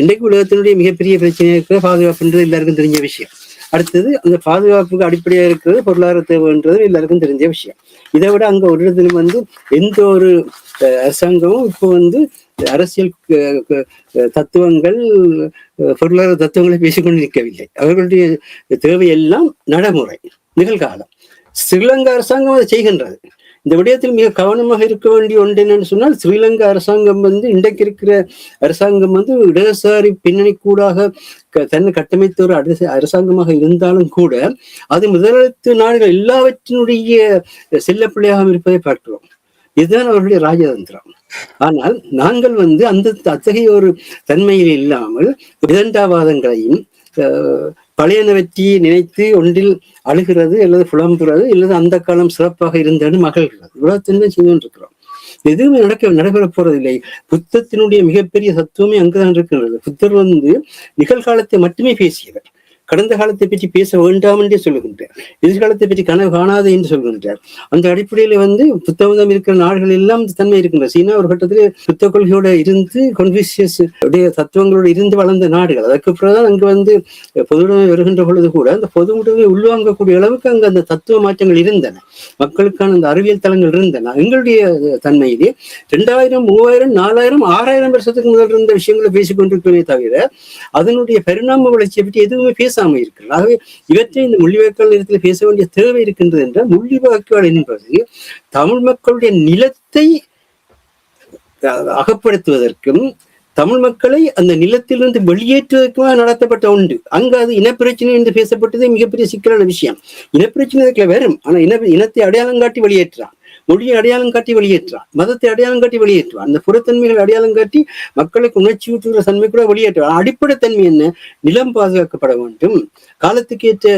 இன்றைக்கு உலகத்தினுடைய மிகப்பெரிய பிரச்சனை இருக்கிற பாதுகாப்புன்றது எல்லாருக்கும் தெரிஞ்ச விஷயம். அடுத்தது அந்த பாதுகாப்புக்கு அடிப்படையாக இருக்கிறது பொருளாதார தேவைன்றது எல்லாருக்கும் தெரிஞ்ச விஷயம். இதை விட அங்க ஒரு இடத்துல எந்த ஒரு அரசாங்கமும் இப்போ அரசியல் தத்துவங்கள், பொருளாதார தத்துவங்களை பேசிக்கொண்டு நிற்கவில்லை. அவர்களுடைய தேவையெல்லாம் நடைமுறை, நிகழ்காலம். ஸ்ரீலங்கா அரசாங்கம் அதை செய்கின்றது. இந்த விடயத்தில் மிக கவனமாக இருக்க வேண்டிய ஒன்று என்னன்னு சொன்னால், ஸ்ரீலங்கா அரசாங்கம் இன்றைக்கு இருக்கிற அரசாங்கம் இடதுசாரி பின்னணி கூடாக தன்னை கட்டமைத்த ஒரு அரசாங்கமாக இருந்தாலும் கூட அது முதலாளித்துவ நாடுகள் எல்லாவற்றினுடைய செல்லப்பிள்ளையாக இருப்பதை பார்க்கிறோம். இதுதான் அவர்களுடைய ராஜதந்திரம். ஆனால் நாங்கள் அத்தகைய ஒரு தன்மையில் இல்லாமல் விதண்டாவாதங்களையும் பழையனவற்றியை நினைத்து ஒன்றில் அழுகிறது அல்லது புலம்புறது அல்லது அந்த காலம் சிறப்பாக இருந்தது மகள்கிறது. இவ்வளவுதான் செய்து கொண்டிருக்கிறோம். எதுவுமே நடைபெற போறதில்லை. புத்தத்தினுடைய மிகப்பெரிய தத்துவமே அங்குதான் இருக்கின்றது. புத்தர் நிகழ்காலத்தை மட்டுமே பேசியவர். கடந்த காலத்தை பற்றி பேச வேண்டாம் என்றே சொல்லுகின்றார், எதிர்காலத்தை பற்றி கனவு காணாது என்று சொல்கின்றார். அந்த அடிப்படையில புத்தகம் இருக்கிற நாடுகள் எல்லாம் தன்மை இருக்கின்றது. சீனா ஒரு கட்டத்தில் புத்த கொள்கையோட இருந்து கன்ஃபூசியஸ் உடைய தத்துவங்களோடு இருந்து வளர்ந்த நாடுகள். அதற்கு பிறகுதான் அங்கு பொதுவுடைமை வருகின்ற பொழுது கூட அந்த பொதுவுடைமை உள்வாங்கக்கூடிய அளவுக்கு அங்கு அந்த தத்துவ மாற்றங்கள் இருந்தன, மக்களுக்கான அந்த அறிவியல் தளங்கள் இருந்தன. எங்களுடைய தன்மையிலே 2000, 3000, 4000, 6000 வருஷத்துக்கு முதல் இருந்த விஷயங்களை பேசிக் கொண்டிருக்கிறதே தவிர அதனுடைய பரிணாம வளர்ச்சியை பற்றி எதுவுமே பேசாமல் இருக்கிறது. ஆகவே இவற்றை இந்த முள்ளிவாய்க்கால் நேரத்தில் பேச வேண்டிய தேவை இருக்கின்றது என்றால், முள்ளிவாய்க்கால் என்பது தமிழ் மக்களுடைய நிலத்தை அகப்படுத்துவதற்கும் தமிழ் மக்களை அந்த நிலத்திலிருந்து வெளியேற்றுவதற்குமாக நடத்தப்பட்ட உண்டு. அங்கு அது இனப்பிரச்சனை என்று பேசப்பட்டதே மிகப்பெரிய சிக்கலான விஷயம். இனப்பிரச்சனை வரும், ஆனா இனத்தை அடையாளம் காட்டி வெளியேற்றான், மொழியை அடையாளம் காட்டி வெளியேற்றான், மதத்தை அடையாளம் காட்டி வெளியேற்றுவான், அந்த புறத்தன்மைகள் அடையாளம் காட்டி மக்களுக்கு உணர்ச்சி ஊற்றுகிற தன்மை கூட வெளியேற்றுவான். அடிப்படை தன்மை என்ன? நிலம் பாதுகாக்கப்பட வேண்டும், காலத்துக்கு ஏற்ற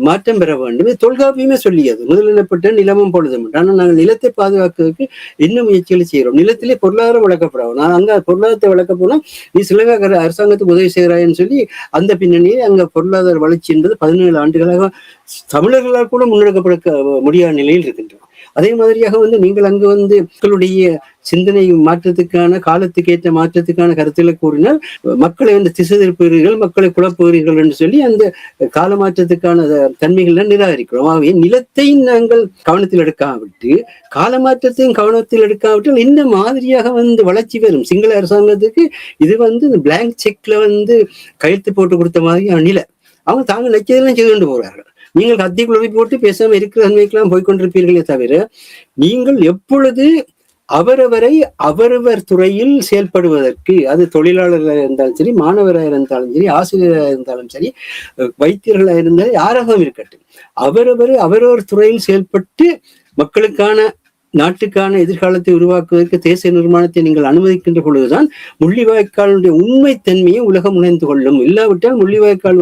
மாற்றம் பெற வேண்டும். இது தொல்காப்பியமே சொல்லியது, முதலிடப்பட்ட நிலமும் பொழுதும். ஆனால் நாங்கள் நிலத்தை பாதுகாக்கிறதுக்கு என்ன முயற்சிகளை செய்கிறோம்? நிலத்திலே பொருளாதாரம் வளர்க்கப்படும். நான் அங்க பொருளாதாரத்தை வளர்க்க போனா நீ சிலக அரசாங்கத்துக்கு உதவி செய்கிறாயின்னு சொல்லி அந்த பின்னணியே அங்க பொருளாதார வளர்ச்சி என்பது 17 ஆண்டுகளாக தமிழர்களால் கூட முன்னெடுக்கப்பட முடியாத நிலையில் இருக்கின்றன. அதே மாதிரியாக நீங்கள் அங்கு மக்களுடைய சிந்தனை மாற்றத்துக்கான, காலத்துக்கு ஏற்ற மாற்றத்துக்கான கருத்துக்களை கூறினால் மக்களை திசை திருப்புகிறீர்கள், மக்களை குழப்புகிறீர்கள் என்று சொல்லி அந்த கால மாற்றத்துக்கான தன்மைகளை நிராகரிக்கிறோம். ஆகவே நிலத்தை நாங்கள் கவனத்தில் எடுக்காவிட்டு, கால மாற்றத்தையும் கவனத்தில் எடுக்காவிட்டால் இந்த மாதிரியாக வளர்ச்சி வரும். சிங்கள அரசாங்கத்துக்கு இது இந்த பிளாங்க் செக்ல கையெழுத்து போட்டு கொடுத்த மாதிரியான நிலை. அவங்க தாங்க நினைச்சதெல்லாம் செய்து கொண்டு போகிறார்கள். நீங்கள் கத்தி குழப்பி போட்டு பேசாம இருக்கிற தன்மைக்கெல்லாம் போய்கொண்டிருப்பீர்களே தவிர, நீங்கள் எப்பொழுது அவரவரை அவரவர் துறையில் செயல்படுவதற்கு, அது தொழிலாளர்களாக இருந்தாலும் சரி, மாணவராக இருந்தாலும் சரி, ஆசிரியராக இருந்தாலும் சரி, வைத்தியர்களாக இருந்தாலும் யாராகவும் இருக்கட்டும், அவரவர் துறையில் செயல்பட்டு மக்களுக்கான, நாட்டுக்கான எதிர்காலத்தை உருவாக்குவதற்கு தேசிய நிர்மாணத்தை நீங்கள் அனுமதிக்கின்ற பொழுதுதான் முள்ளிவாய்க்காலுடைய உண்மை தன்மையை உலகம் உணர்ந்து கொள்ளும். இல்லாவிட்டால் முள்ளிவாய்க்கால்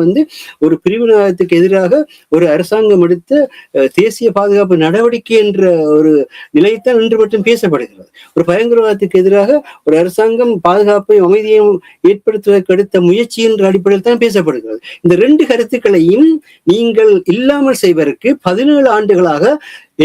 ஒரு பிரிவினவாதத்துக்கு எதிராக ஒரு அரசாங்கம் எடுத்த தேசிய பாதுகாப்பு நடவடிக்கை என்ற ஒரு நிலையத்தான் இன்று மட்டும் பேசப்படுகிறது. ஒரு பயங்கரவாதத்துக்கு எதிராக ஒரு அரசாங்கம் பாதுகாப்பையும் அமைதியையும் ஏற்படுத்துவதற்கு எடுத்த முயற்சி என்ற அடிப்படையில் தான் பேசப்படுகிறது. இந்த 2 கருத்துக்களையும் நீங்கள் இல்லாமல் செய்வதற்கு 17 ஆண்டுகளாக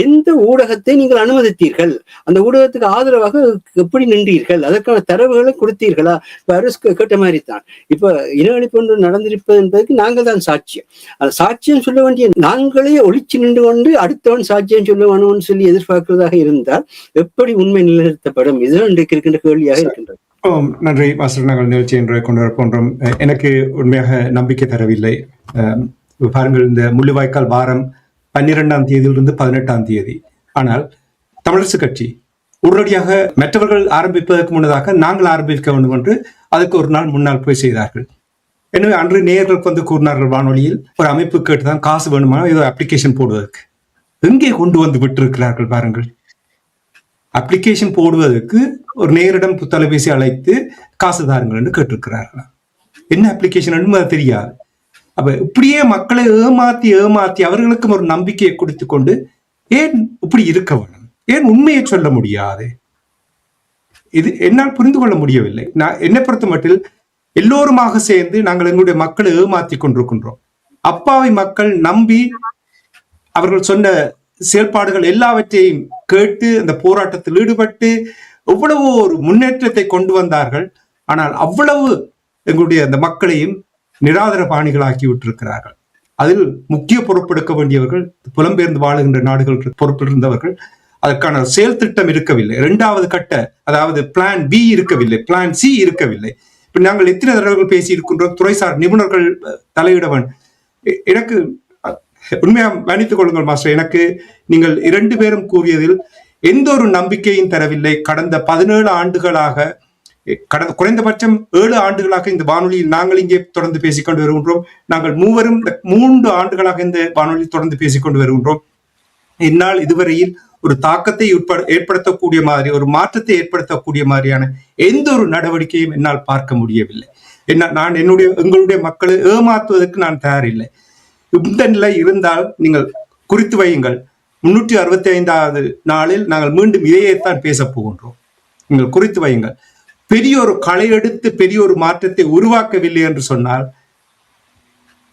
எந்த ஊடகத்தை நீங்கள் அனுமதித்தீர்கள்? அந்த ஊடகத்துக்கு ஆதரவாக எப்படி நின்றீர்கள்? அதற்கான தரவுகளை கொடுத்தீர்களா? இப்ப அரசு கேட்ட மாதிரி தான் இப்ப இனஅழிப்பு ஒன்று நடந்திருப்பது என்பதற்கு நாங்கள் தான் சாட்சியம். அந்த சாட்சியம் சொல்ல வேண்டிய நாங்களே ஒளிச்சு நின்று கொண்டு அடுத்தவன் சாட்சியம் சொல்ல வேணும்னு சொல்லி எதிர்பார்க்கிறதாக இருந்தால் எப்படி உண்மை நிலைநிறுத்தப்படும்? இதுதான் இன்றைக்கு இருக்கின்ற கேள்வியாக இருக்கின்றது. நன்றி மாஸ்டர். நாங்கள் நிகழ்ச்சி என்று கொண்டு வர போன்றோம். எனக்கு உண்மையாக நம்பிக்கை தரவில்லை. பாருங்கள், இந்த முள்ளிவாய்க்கால் வாரம் 12ஆம் தேதியிலிருந்து 18ஆம் தேதி. ஆனால் தமிழரசு கட்சி உடனடியாக மற்றவர்கள் ஆரம்பிப்பதற்கு முன்னதாக நாங்கள் ஆரம்பிக்க வேண்டும் என்று அதுக்கு ஒரு நாள் முன்னால் போய் செய்தார்கள். எனவே அன்று நேயர்களுக்கு கூறினார்கள் வானொலியில், ஒரு அமைப்பு கேட்டுதான் காசு வேணுமா ஏதோ அப்ளிகேஷன் போடுவதற்கு. எங்கே கொண்டு விட்டிருக்கிறார்கள் பாருங்கள். அப்ளிகேஷன் போடுவதற்கு ஒரு நேரிடம் தொலைபேசி அழைத்து காசு தாருங்கள் என்று கேட்டிருக்கிறார்கள். என்ன அப்ளிகேஷன் தெரியாது. அப்ப இப்படியே மக்களை ஏமாத்தி அவர்களுக்கும் ஒரு நம்பிக்கையை கொடுத்து கொண்டு ஏன் இப்படி இருக்க வேணும்? ஏன் உண்மையை சொல்ல முடியாது? இது என்னால் புரிந்து கொள்ள முடியவில்லை. நான் என்னை பொறுத்த மட்டில் எல்லோருமாக சேர்ந்து நாங்கள் எங்களுடைய மக்களை ஏமாத்தி கொண்டிருக்கின்றோம். அப்பாவி மக்கள் நம்பி அவர்கள் சொன்ன செயல்பாடுகள் எல்லாவற்றையும் கேட்டு அந்த போராட்டத்தில் ஈடுபட்டு எவ்வளவு ஒரு முன்னேற்றத்தை கொண்டு வந்தார்கள். ஆனால் அவ்வளவு எங்களுடைய அந்த மக்களையும் நிராதர பாணிகளாக்கி விட்டிருக்கிறார்கள். அதில் முக்கிய பொறுப்பெடுக்க வேண்டியவர்கள் புலம்பெயர்ந்து வாழுகின்ற நாடுகள் பொறுப்பில் இருந்தவர்கள். அதற்கான செயல் திட்டம் இருக்கவில்லை. 2வது கட்ட, அதாவது பிளான் பி இருக்கவில்லை, பிளான் சி இருக்கவில்லை. இப்ப நாங்கள் எத்தனை தடவைகள் பேசி இருக்கின்றோம், துறைசார் நிபுணர்கள் தலையிடவன். எனக்கு உண்மையா மன்னித்துக் கொள்ளுங்கள் மாஸ்டர், எனக்கு நீங்கள் 2 பேரும் கூறியதில் எந்த ஒரு நம்பிக்கையும் தரவில்லை. கடந்த 17 ஆண்டுகளாக, குறைந்தபட்சம் 7 ஆண்டுகளாக இந்த வானொலியில் நாங்கள் இங்கே தொடர்ந்து பேசிக்கொண்டு வருகின்றோம். நாங்கள் மூவரும் 3 ஆண்டுகளாக இந்த வானொலியில் தொடர்ந்து பேசிக்கொண்டு வருகின்றோம். என்னால் இதுவரையில் ஒரு தாக்கத்தை ஏற்படுத்தக்கூடிய மாதிரி, ஒரு மாற்றத்தை ஏற்படுத்தக்கூடிய மாதிரியான எந்த ஒரு நடவடிக்கையும் என்னால் பார்க்க முடியவில்லை. நான் எங்களுடைய மக்களை ஏமாற்றுவதற்கு நான் தயாரில்லை. இந்த நிலை இருந்தால் நீங்கள் குறித்து வையுங்கள், 365வது நாளில் நாங்கள் மீண்டும் இதையேத்தான் பேச போகின்றோம். நீங்கள் குறித்து வையுங்கள். பெரிய ஒரு களை எடுத்து பெரிய ஒரு மாற்றத்தை உருவாக்கவில்லை என்று சொன்னால்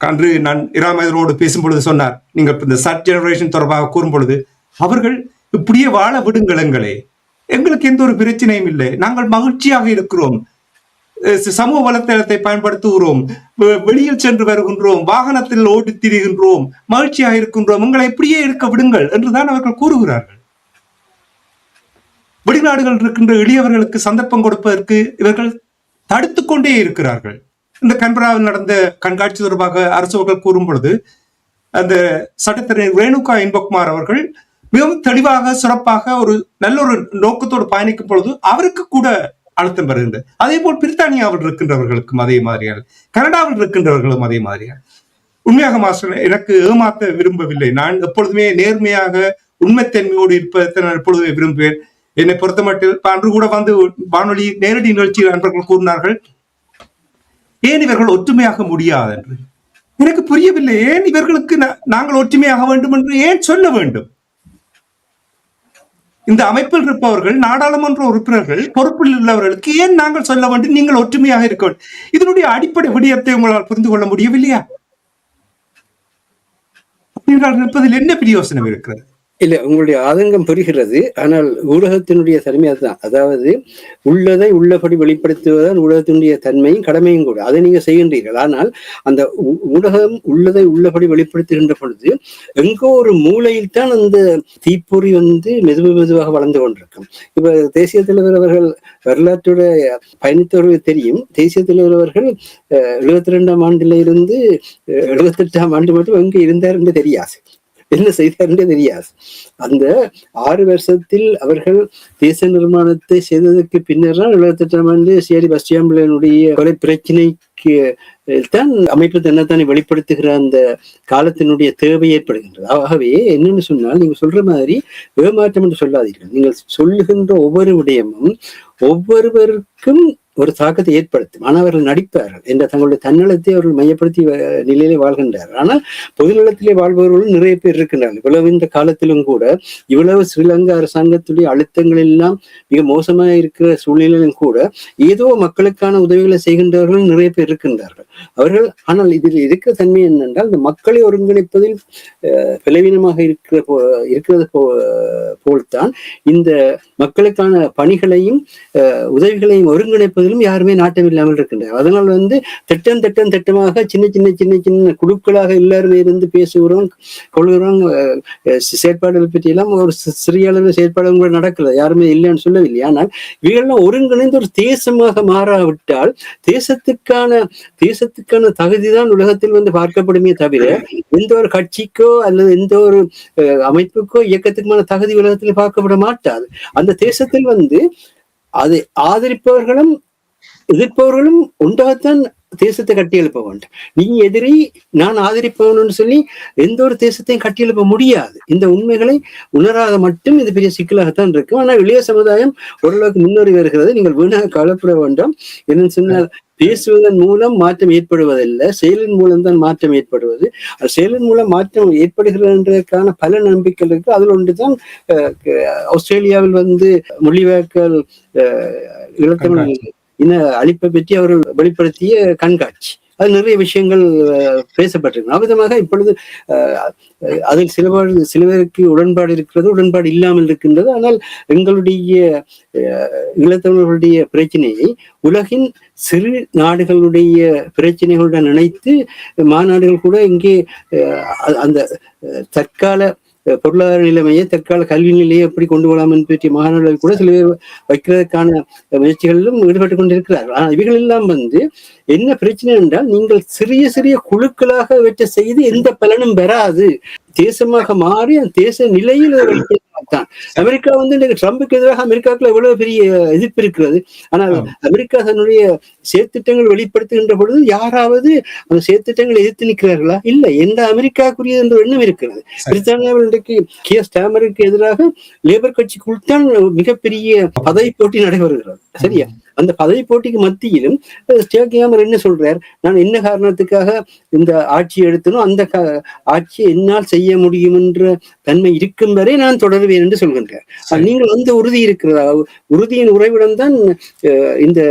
அன்று நான் இராமேதரோடு பேசும் பொழுது சொன்னார், நீங்கள் இந்த சட் ஜெனரேஷன் தொடர்பாக கூறும் பொழுது அவர்கள் இப்படியே வாழ விடுங்களே, எங்களுக்கு எந்த ஒரு பிரச்சனையும் இல்லை, நாங்கள் மகிழ்ச்சியாக இருக்கிறோம், சமூக வலைத்தளத்தை பயன்படுத்துகிறோம், வெளியில் சென்று வருகின்றோம், வாகனத்தில் ஓடி திரிகின்றோம், மகிழ்ச்சியாக இருக்கின்றோம், உங்களை இப்படியே இருக்க விடுங்கள் என்றுதான் அவர்கள் கூறுகிறார்கள். வெளிநாடுகள் இருக்கின்ற எளியவர்களுக்கு சந்தர்ப்பம் கொடுப்பதற்கு இவர்கள் தடுத்துக் கொண்டே இருக்கிறார்கள். இந்த கன்பராவில் நடந்த கண்காட்சி தொடர்பாக அரசவர்கள் கூறும் பொழுது அந்த சட்டத்தரணி ரேணுகா இன்பகுமார் அவர்கள் மிகவும் தெளிவாக சிறப்பாக ஒரு நல்ல ஒரு நோக்கத்தோடு பயணிக்கும் பொழுது அவருக்கு கூட அழுத்தம் பெறுகின்றது. அதே போல் பிரித்தானியாவில் இருக்கின்றவர்களுக்கும் அதே மாதிரியாக, கனடாவில் இருக்கின்றவர்களும் அதே மாதிரியாக. உண்மையாக மாஸ்டர், எனக்கு ஏமாத்த விரும்பவில்லை. நான் எப்பொழுதுமே நேர்மையாக உண்மைத்தன்மையோடு இருப்பதை நான் எப்பொழுதுமே விரும்புவேன். என்னை பொறுத்தமட்டில் அன்று கூட வந்து வானொலி நேரடி நிகழ்ச்சியில் நண்பர்கள் கூறினார்கள், ஏன் இவர்கள் ஒற்றுமையாக முடியாது என்று. எனக்கு புரியவில்லை, ஏன் இவர்களுக்கு நாங்கள் ஒற்றுமையாக வேண்டும் என்று ஏன் சொல்ல வேண்டும்? இந்த அமைப்பில் இருப்பவர்கள், நாடாளுமன்ற உறுப்பினர்கள், பொறுப்பில் உள்ளவர்களுக்கு ஏன் நாங்கள் சொல்ல வேண்டும் நீங்கள் ஒற்றுமையாக இருக்க வேண்டும்? இதனுடைய அடிப்படை விடயத்தை உங்களால் புரிந்து கொள்ள முடியவில்லையா? இருப்பதில் என்ன பிரயோசனம் இருக்கிறது? இல்ல, உங்களுடைய ஆதங்கம் புரிகிறது. ஆனால் ஊடகத்தினுடைய தன்மை அதுதான். அதாவது உள்ளதை உள்ளபடி வெளிப்படுத்துவதுதான் ஊடகத்தினுடைய தன்மையும் கடமையும் கூட. அதை நீங்க செய்கின்றீர்கள். ஆனால் அந்த ஊடகம் உள்ளதை உள்ளபடி வெளிப்படுத்துகின்ற பொழுது எங்கோ ஒரு மூலையில் தான் அந்த தீப்பொறி மெதுவாக வளர்ந்து கொண்டிருக்கும். இப்ப தேசிய தலைவர் அவர்கள் வரலாற்றுடைய பயணித்தவர்களுக்கு தெரியும். தேசிய தலைவர் அவர்கள் 72ஆம் ஆண்டுல இருந்து 78ஆம் ஆண்டு மட்டும் எங்க இருந்தார் என்று தெரியாது, என்ன செய்தார் தெரியாது. அந்த 6 வருஷத்தில் அவர்கள் தேச நிர்மாணத்தை செய்ததற்கு பின்னர் 78ஆம் ஆண்டு சேரி பஸ்டியாம்பிளனுடைய கொலை பிரச்சனைக்கு தான் அமைப்பு தன்னைத்தானே வெளிப்படுத்துகிற அந்த காலத்தினுடைய தேவை ஏற்படுகின்றது. ஆகவே என்னன்னு சொன்னால், நீங்க சொல்ற மாதிரி ஏமாற்றம் என்று சொல்லாதீர்கள். நீங்கள் சொல்லுகின்ற ஒவ்வொரு விடயமும் ஒவ்வொருவருக்கும் ஒரு தாக்கத்தை ஏற்படுத்தும். ஆனால் அவர்கள் நடிப்பார்கள் என்ற தங்களுடைய தன்னலத்தை அவர்கள் மையப்படுத்தி நிலையிலே வாழ்கின்றார்கள். ஆனால் பொதுநலத்திலே வாழ்பவர்களும் நிறைய பேர் இருக்கின்றார்கள். இவ்வளவு இந்த காலத்திலும் கூட, இவ்வளவு ஸ்ரீலங்கா அரசாங்கத்துடைய அழுத்தங்கள் எல்லாம் மிக மோசமாக இருக்கிற சூழ்நிலையிலும் கூட ஏதோ மக்களுக்கான உதவிகளை செய்கின்றவர்கள் நிறைய பேர் இருக்கின்றார்கள். அவர்கள் ஆனால் இதில் இருக்கிற தன்மை என்னென்றால், இந்த மக்களை ஒருங்கிணைப்பதில் பலவீனமாக இருக்கிறது போல்தான் இந்த மக்களுக்கான பணிகளையும் உதவிகளையும் ஒருங்கிணைப்பதிலும் யாருமே நாட்டம் இல்லாமல் இருக்கின்றனர். அதனால் திட்டமாக சின்ன குழுக்களாக எல்லாருமே இருந்து பேசுகிறோம், கொள்கிறோம். செயற்பாடுகள் பற்றி எல்லாம் ஒரு சிறிய அளவு செயற்பாடுகள் கூட நடக்கிறது, யாருமே இல்லைன்னு சொல்லவில்லை. ஆனால் இவைகள்லாம் ஒருங்கிணைந்து ஒரு தேசமாக மாறாவிட்டால் தேசத்துக்கான தகுதிதான் உலகத்தில் பார்க்கப்படுமே தவிர எந்த ஒரு கட்சிக்கோ அல்லது எந்த ஒரு அமைப்புக்கோ இயக்கத்துக்குமான தகுதி உலகத்தில் பார்க்கப்பட மாட்டாது. அந்த தேசத்தில் அதை ஆதரிப்பவர்களும் எதிர்ப்பவர்களும் ஒன்றாகத்தான் தேசத்தை கட்டியெழுப்ப வேண்டும். நீ எதிரி, நான் ஆதரிப்பவன் சொல்லி எந்த ஒரு தேசத்தையும் கட்டியெழுப்ப முடியாது. இந்த உண்மைகளை உணராத மட்டும் இது பெரிய சிக்கலாகத்தான் இருக்கும். ஆனால் இளைய சமுதாயம் ஓரளவுக்கு முன்னேறி வருகிறது. நீங்கள் வீணாக கவலைப்பட வேண்டாம். என்னன்னு சொன்னால், பேசுவதன் மூலம் மாற்றம் ஏற்படுவதில்லை, செயலின் மூலம்தான் மாற்றம் ஏற்படுவது. செயலின் மூலம் மாற்றம் ஏற்படுகிறதற்கான பல நம்பிக்கை இருக்கு. அதில் ஒன்றுதான் ஆஸ்திரேலியாவில் மொழிவாக்கல் ஈழத்தமிழ் இன அழிப்பை பற்றி அவர்கள் வெளிப்படுத்திய கண்காட்சி. அது நிறைய விஷயங்கள் பேசப்பட்டிருக்கு. அவ்விதமாக இப்பொழுது அதில் சில பேருக்கு உடன்பாடு இருக்கிறது, உடன்பாடு இல்லாமல் இருக்கின்றது. ஆனால் எங்களுடைய ஈழத்தமிழர்களுடைய பிரச்சனையை உலகின் சிறு நாடுகளுடைய பிரச்சனைகளுடன் இணைத்து மாநாடுகள் கூட இங்கே அந்த தற்கால பொருளாதார நிலைமையை, தற்கால கல்வி நிலையை எப்படி கொண்டு போகலாம் பற்றிய மாநாடுகள் கூட சில பேர் வைக்கிறதுக்கான முயற்சிகளிலும் ஈடுபட்டு கொண்டிருக்கிறார்கள். ஆனால் இவைகள் எல்லாம் என்ன பிரச்சனை என்றால், நீங்கள் சிறிய குழுக்களாக வச்ச செய்து எந்த பலனும் பெறாது. தேசமாக மாறி அந்த தேச நிலையில் தான் அமெரிக்கா இன்னைக்கு ட்ரம்புக்கு எதிராக அமெரிக்காவுக்குள்ள எவ்வளவு பெரிய எதிர்ப்பு இருக்கிறது. ஆனால் அமெரிக்கா தன்னுடைய செயற்திட்டங்கள் வெளிப்படுத்துகின்ற பொழுது யாராவது அந்த செயற்திட்டங்களை எதிர்த்து நிற்கிறார்களா? இல்லை. எந்த அமெரிக்காவுக்குரிய என்ற எண்ணம் இருக்கிறது. பிரித்தானியாவில் இன்றைக்கு கியர் ஸ்டாமருக்கு எதிராக லேபர் கட்சிக்குள் தான் மிகப்பெரிய பதவி போட்டி நடைபெறுகிறது. சரியா? அந்த பதவி போட்டிக்கு மத்தியிலும் ஸ்டேக்கியாமர் என்ன சொல்றார், நான் என்ன காரணத்துக்காக இந்த ஆட்சியை எடுத்தனும் அந்த ஆட்சியை என்னால் செய்ய முடியும் என்ற தன்மை இருக்கும் வரை நான் தொடருவேன் என்று சொல்கின்றார். நீங்கள் உறுதி இருக்கிறதா? உறுதியின் உறைவிடம் தான் இந்த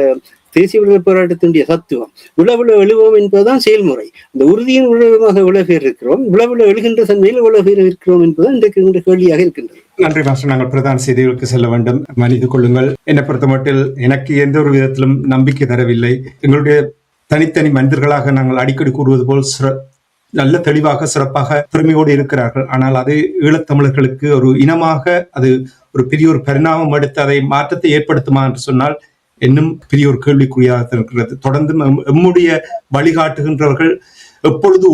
தேசிய விடுதலை போராட்டத்தினுடைய தத்துவம். உளவுல எழுவோம் என்பதுதான் செயல்முறை. அந்த உறுதியின் உழவமாக எவ்வளவு பேர் இருக்கிறோம், உளவுல எழுகின்ற தன்மையில் எவ்வளவு பேர் இருக்கிறோம் என்பதுதான் இன்றைக்கு கேள்வியாக இருக்கின்றது. நன்றி மாஸ்டர். நாங்கள் பிரதான செய்திகளுக்கு செல்ல வேண்டும். மன்னித்து கொள்ளுங்கள். என்னை பொறுத்த மட்டில் எனக்கு எந்த ஒரு விதத்திலும் நம்பிக்கை தரவில்லை. எங்களுடைய தனித்தனி மனிதர்களாக நாங்கள் அடிக்கடி கூறுவது போல் நல்ல தெளிவாக சிறப்பாக திறமையோடு இருக்கிறார்கள். ஆனால் அது ஈழத்தமிழர்களுக்கு ஒரு இனமாக அது ஒரு பெரிய ஒரு பரிணாமம் எடுத்து அதை மாற்றத்தை ஏற்படுத்துமா என்று சொன்னால் இன்னும் பெரிய ஒரு கேள்விக்குறியாக இருக்கிறது. தொடர்ந்து எம்முடைய வழிகாட்டுகின்றவர்கள் எப்பொழுது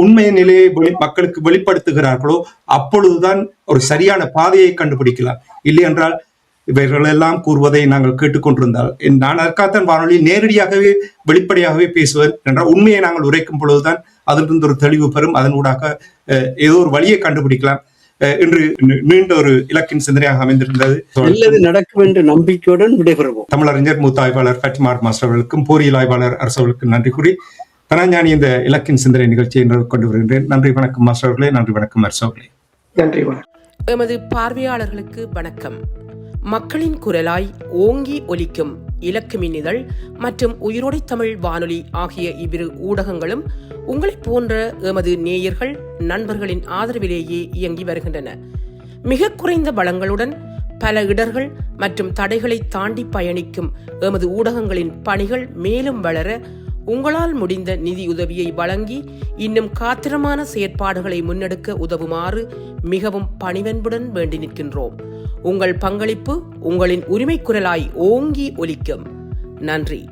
உண்மை நிலையை மக்களுக்கு வெளிப்படுத்துகிறார்களோ அப்பொழுதுதான் ஒரு சரியான பாதையை கண்டுபிடிக்கலாம். இல்லை என்றால் இவர்களெல்லாம் கூறுவதை நாங்கள் கேட்டுக்கொண்டிருந்தால் நான் அதற்காகத்தான் வானொலி நேரடியாகவே வெளிப்படையாகவே பேசுவேன் என்றால் உண்மையை நாங்கள் உரைக்கும் பொழுதுதான் அதிலிருந்து ஒரு தெளிவு பெறும். அதன் ஊடாக ஏதோ ஒரு வழியை கண்டுபிடிக்கலாம். இன்று நீண்ட ஒரு இலக்கின் சிந்தனையாக அமைந்திருந்தது. நல்லது நடக்கும் என்ற நம்பிக்கையுடன் விடைபெறுவோம். தமிழறிஞர் மூத்த ஆய்வாளர் பட்டிமார் மாஸ்டர் அவர்களுக்கும் போரியல் ஆய்வாளர் அரசவர்களுக்கும் நன்றி கூறி தனஞானி இந்த இலக்கின் சிந்தனை நிகழ்ச்சியை கொண்டு வருகின்றேன். நன்றி வணக்கம் மாஸ்டர் அவர்களே. நன்றி வணக்கம் அரசவர்களே. நன்றி வணக்கம். எமது பார்வையாளர்களுக்கு வணக்கம். மக்களின் குரலாய் ஓங்கி ஒலிக்கும் இலக்குமின் இதழ் மற்றும் உயிரோடை தமிழ் வானொலி ஆகிய இவ்விரு ஊடகங்களும் உங்களைப் போன்ற எமது நேயர்கள் நண்பர்களின் ஆதரவிலேயே இயங்கி வருகின்றன. மிக குறைந்த வளங்களுடன் பல இடர்கள் மற்றும் தடைகளை தாண்டி பயணிக்கும் எமது ஊடகங்களின் பணிகள் மேலும் வளர உங்களால் முடிந்த நிதியுதவியை வழங்கி இன்னும் காத்திரமான செயற்பாடுகளை முன்னெடுக்க உதவுமாறு மிகவும் பணிவன்புடன் வேண்டி நிற்கின்றோம். உங்கள் பங்களிப்பு உங்களின் உரிமை குரலாய் ஓங்கி ஒலிக்கும். நன்றி.